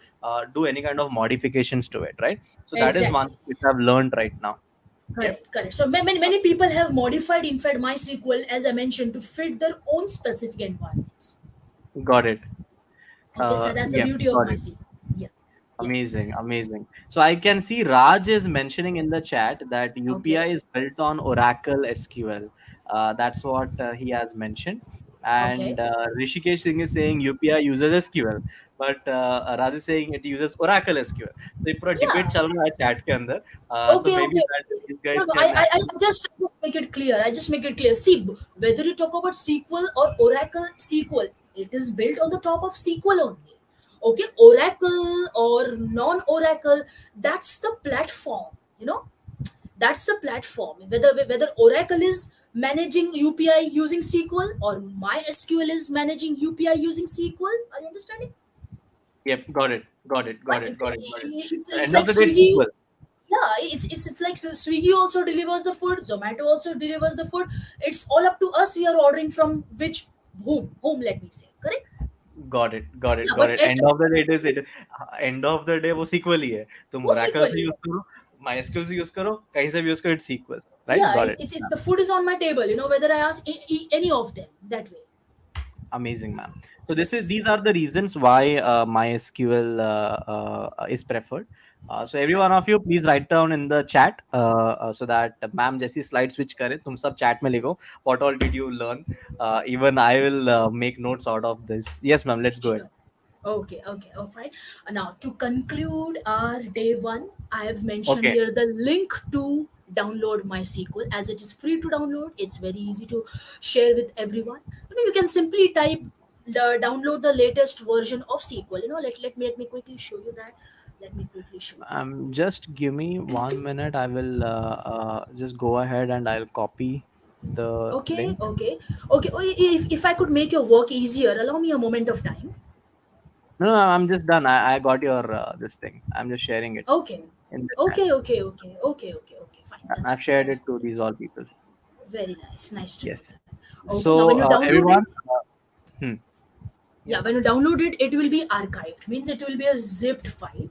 do any kind of modifications to it, right? So that is one
Exactly.
thing which I've learned right now. Yep.
Correct, correct. So many people have modified, in fact, MySQL, as I mentioned, to fit their own specific environments.
Got it.
Okay, so that's the
Yeah,
beauty of
got it.
MySQL. Yeah, yeah.
Amazing, amazing. So I can see Raj is mentioning in the chat that UPI
Okay,
is built on Oracle SQL. That's what he has mentioned.
okay.
And Rishikesh Singh is saying UPI uses SQL, but Raj is saying it uses Oracle SQL. So ये पूरा debate
Yeah.
चल रहा है chat के अंदर. So
Okay,
maybe
okay.
that these
No,
guys
no,
can
I
actually.
just make it clear. I just make it clear. See, whether you talk about SQL or Oracle SQL, it is built on the top of SQL only. Okay, Oracle or non-Oracle, that's the platform. You know, that's the platform. Whether Oracle is managing UPI using SQL or MySQL is managing UPI using SQL. Are you understanding?
Yep, got it, got it, got
Fine.
it, got it, got it. So
It's
end of
like
the day,
Swiggy.
SQL.
Yeah, it's like Swiggy also delivers the food, Zomato also delivers the food. It's all up to us. We are ordering from which whom, let me say, correct?
Got it, got it,
Yeah,
got
but
it. End of the day, end of the day वो SQL ही है. तुम
वो
Oracle
SQL
से
ही
use
है.
करो, MySQL से use करो, कहीं से भी use करो, it's SQL, right?
Yeah,
Got it.
it's the food is on my table. Whether I ask any of them that way.
Amazing, ma'am. So
Yes,
these are the reasons why MySQL is preferred. So every one
correct.
of you, please write down in the chat so that ma'am जैसी slide switch करे, तुम सब chat में लिखो. What all did you learn? Even I will make notes out of this. Yes, ma'am. Let's go ahead.
Sure. Okay, okay, oh fine. Now to conclude our day one, I have mentioned
Okay.
here the link to download MySQL, as it is free to download. It's very easy to share with everyone. You can simply type download the latest version of SQL. Let me quickly show you that. Let me quickly show you that.
Just give me 1 minute. I will just go ahead and I'll copy the
Okay,
link.
okay, okay. Oh, if I could make your work easier, allow me a moment of time.
No, no, I'm just done. I got your this thing. I'm just sharing it
Okay,
in the chat.
okay, okay, okay, okay, okay, okay. Fine, that's
I've
fine.
shared
That's
it
fine.
to these all people.
Very nice. Nice to know
Yes.
that. Okay, now
So
when you download
everyone,
it,
hmm,
yeah,
yes,
when
ma'am.
you download it, it will be archived. Means it will be a zipped file.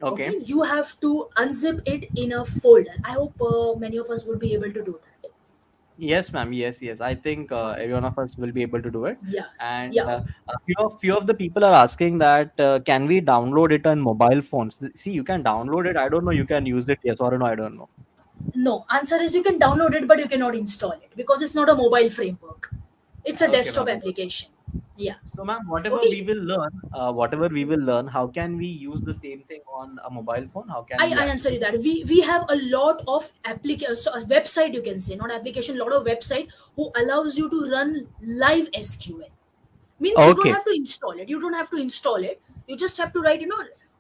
Okay.
Okay, you have to unzip it in a folder. I hope many of us would be able to do that.
Yes, ma'am. Yes, yes. I think
Fine.
every one of us will be able to do it.
Yeah,
And
yeah.
a few of the people are asking that can we download it on mobile phones? See, you can download it. I don't know. You can use it. Yes or no? I don't know.
No, answer is you can download it, but you cannot install it because it's not a mobile framework. It's a
Okay,
desktop
ma'am.
application. Yeah.
So, ma'am,
Okay.
whatever we will learn, how can we use the same thing on a mobile phone? How can we
I answer
actually?
you that we have a lot of application, so a website, you can say, not application, lot of website who allows you to run live SQL. Means you don't
Okay,
have to install it, you just have to write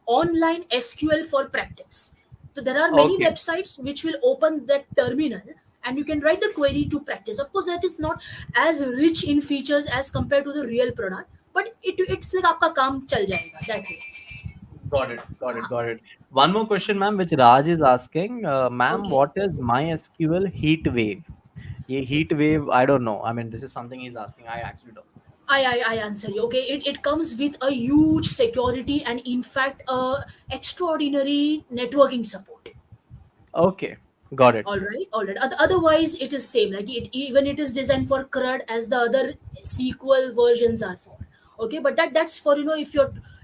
online SQL for practice. So there are many
okay.
websites which will open that terminal, and you can write the query to practice. Of course, that is not as rich in features as compared to the real product, but it's like आपका काम चल जाएगा that way.
Got it, got it, got it. One more question, ma'am, which Raj is asking. Ma'am,
Okay.
what is MySQL heat wave? Ye heat wave, I don't know. I mean, this is something he's asking. I actually don't know.
I answer you. Okay, it comes with a huge security and, in fact, extraordinary networking support.
Okay, got it.
All right. Otherwise, it is same. Like even it is designed for CRUD as the other SQL versions are for. Okay, but that's for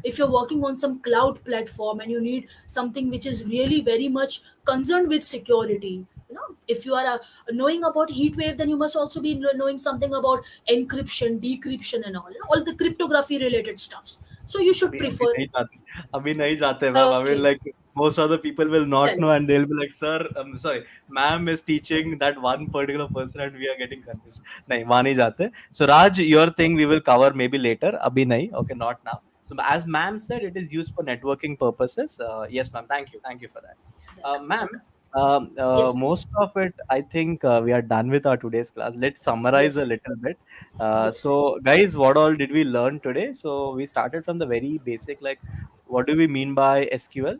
if you're working on some cloud platform and you need something which is really very much concerned with security. If you are knowing about heatwave, then you must also be knowing something about encryption, decryption, and all the cryptography related stuffs. So you should
अभी
prefer.
नहीं चाहते. अभी नहीं चाहते, ma'am. I mean,
Okay,
like most of the people will not know,
chale.
and they'll be like, "Sir, I'm sorry, ma'am is teaching that one particular person, and we are getting confused." नहीं, वहाँ नहीं जाते. So Raj, your thing we will cover maybe later. अभी नहीं. Okay, not now. So as ma'am said, it is used for networking purposes. Yes, ma'am. Thank you for that.
Welcome,
Ma'am,
welcome. Yes,
most of it, I think we are done with our today's class. Let's summarize a
yes,
little bit.
yes.
So, guys, what all did we learn today? So, we started from the very basic, like, what do we mean by SQL?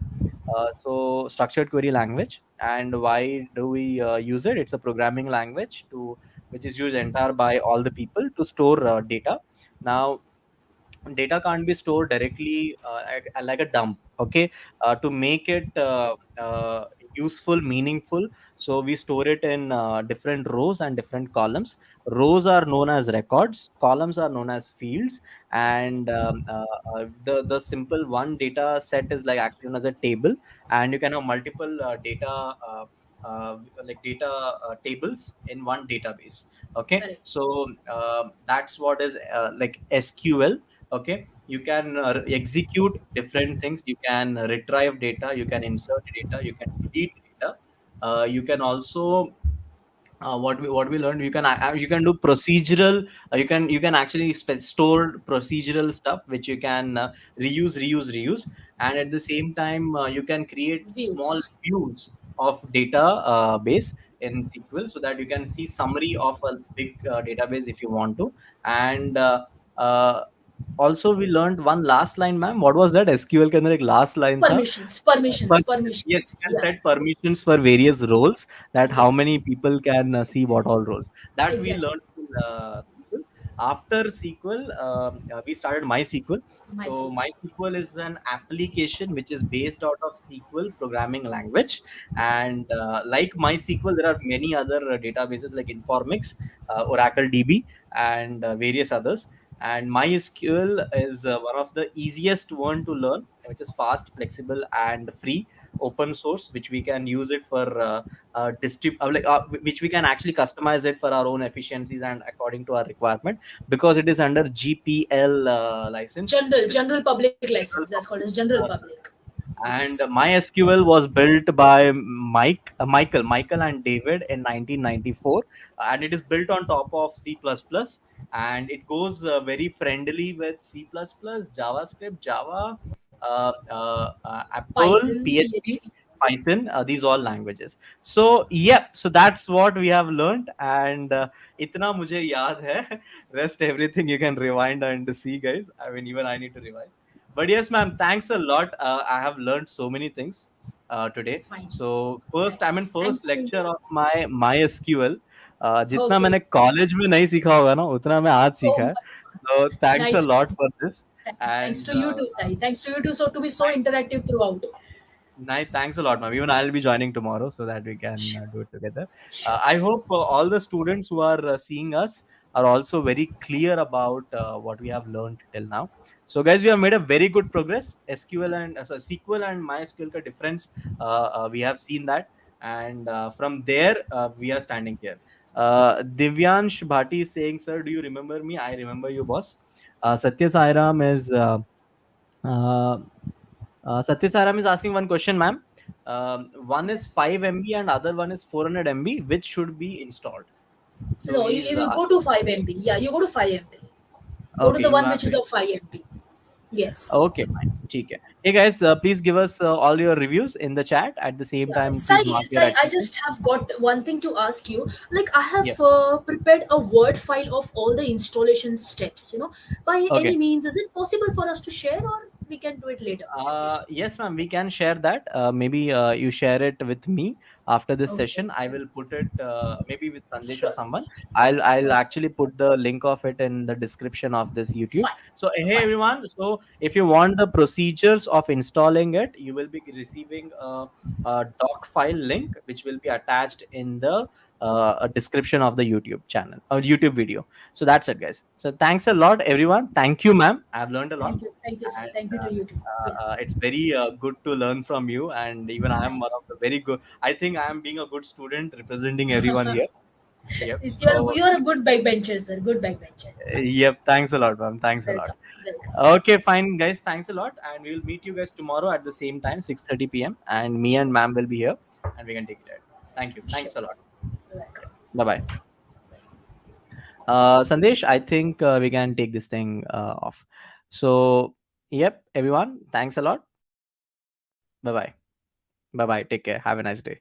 So structured query language. And why do we use it? It's a programming language to which is used entire by all the people to store data. Now data can't be stored directly like a dump. Okay, to make it useful, meaningful, so we store it in different rows and different columns. Rows are known as records, columns are known as fields, and the simple one data set is like actually known as a table. And you can have multiple like data tables in one database. Okay,
Correct.
so that's what is like SQL. Okay, you can execute different things. You can retrieve data, you can insert data, you can delete data. You can also what we learned, you can do procedural, you can actually store procedural stuff which you can reuse, and at the same time you can create small
Views.
views of data base in SQL, so that you can see summary of a big database if you want to. And uh, also we learned one last line, ma'am. What was that? SQL के अंदर एक last line था.
Permissions. Permissions.
Yes,
Permissions.
you can
Yeah.
set permissions for various roles, that how
Yeah.
many people can see what all roles. That we
Exactly.
learned in SQL. After SQL, we started MySQL. So
MySQL.
MySQL is an application which is based out of SQL programming language. And like MySQL, there are many other databases like Informix, Oracle DB, and various others. And MySQL is one of the easiest one to learn, which is fast, flexible, and free, open source, which we can use it for which we can actually customize it for our own efficiencies and according to our requirement, because it is under GPL license, which is
General public license.
general
That's called as
public.
general public.
And
Yes.
MySQL was built by Michael and David in 1994, and it is built on top of C++, and it goes very friendly with C++, JavaScript, Java, Apple,
Python,
PHP,
PHP.
Python. These all languages. So yeah, so that's what we have learned, and itna mujhe yaad hai. Rest everything you can rewind and see, guys. I mean, even I need to revise. But yes, ma'am, thanks a lot. I have learned so many things today.
Fine.
So first, I mean,
Thanks.
first
Thanks to
lecture
you.
of my MySQL, जितना
Okay.
मैंने college में नहीं सीखा होगा ना, उतना मैं आज
Oh
सीखा है.
my.
So thanks a
Nice.
lot for this.
Thanks. Thanks
And
to you too, Sai. Thanks to you too. So to be so interactive throughout.
thanks a lot, ma'am. Even I'll be joining tomorrow so that we can
Sure.
do it together.
Sure.
I hope all the students who are seeing us are also very clear about what we have learned till now. So, guys, we have made a very good progress. SQL and SQL and MySQL ka difference, we have seen that, and from there we are standing here. Divyansh Bhati is saying, "Sir, do you remember me? I remember you, boss." Satya Sairam is. Uh, Satya Saram is asking one question, ma'am. One is 5 MB and other one is 400 MB. Which should be installed? So
No,
he's
you go to 5 MB. Yeah, you go to 5 MB. Go to
okay.
the
You
one
have
which
to.
is of 5 MB. Yes.
Okay, fine. ठीक है. Hey guys, please give us all your reviews in the chat. At the same
Yeah,
time, please mark your
I
attendance.
just have got one thing to ask you. Like, I
Yeah.
have prepared a Word file of all the installation steps. By any
Okay.
means, is it possible for us to share, or we can do it later?
Yes, ma'am, we can share that. Maybe you share it with me after this
Okay,
session. I will put it maybe with Sandesh or
sure.
someone. I'll
Okay,
actually put the link of it in the description of this YouTube.
fine,
So hey
fine.
everyone. So if you want the procedures of installing it, you will be receiving a doc file link which will be attached in the a description of the YouTube channel or YouTube video. So that's it, guys. So thanks a lot, everyone. Thank you, ma'am. I've learned a lot.
Thank you, sir.
And
Thank you to you too. Yeah,
it's very good to learn from you, and even I am
thank
one of the very good. I think I am being a good student representing everyone
you.
here. Yep.
It's,
So
you're a good backbencher, sir. Good backbencher.
yep. Thanks a lot, ma'am. Thanks a lot.
Welcome, welcome.
Okay, fine, guys. Thanks a lot, and we will meet you guys tomorrow at the same time, 6:30 p.m. And me and
Sure,
ma'am will be here, and we can take it out. Thank you.
sure.
Thanks a lot.
Welcome.
Bye bye. Sandesh, I think we can take this thing off. So yep, everyone. Thanks a lot. Bye bye. Bye bye. Take care. Have a nice day.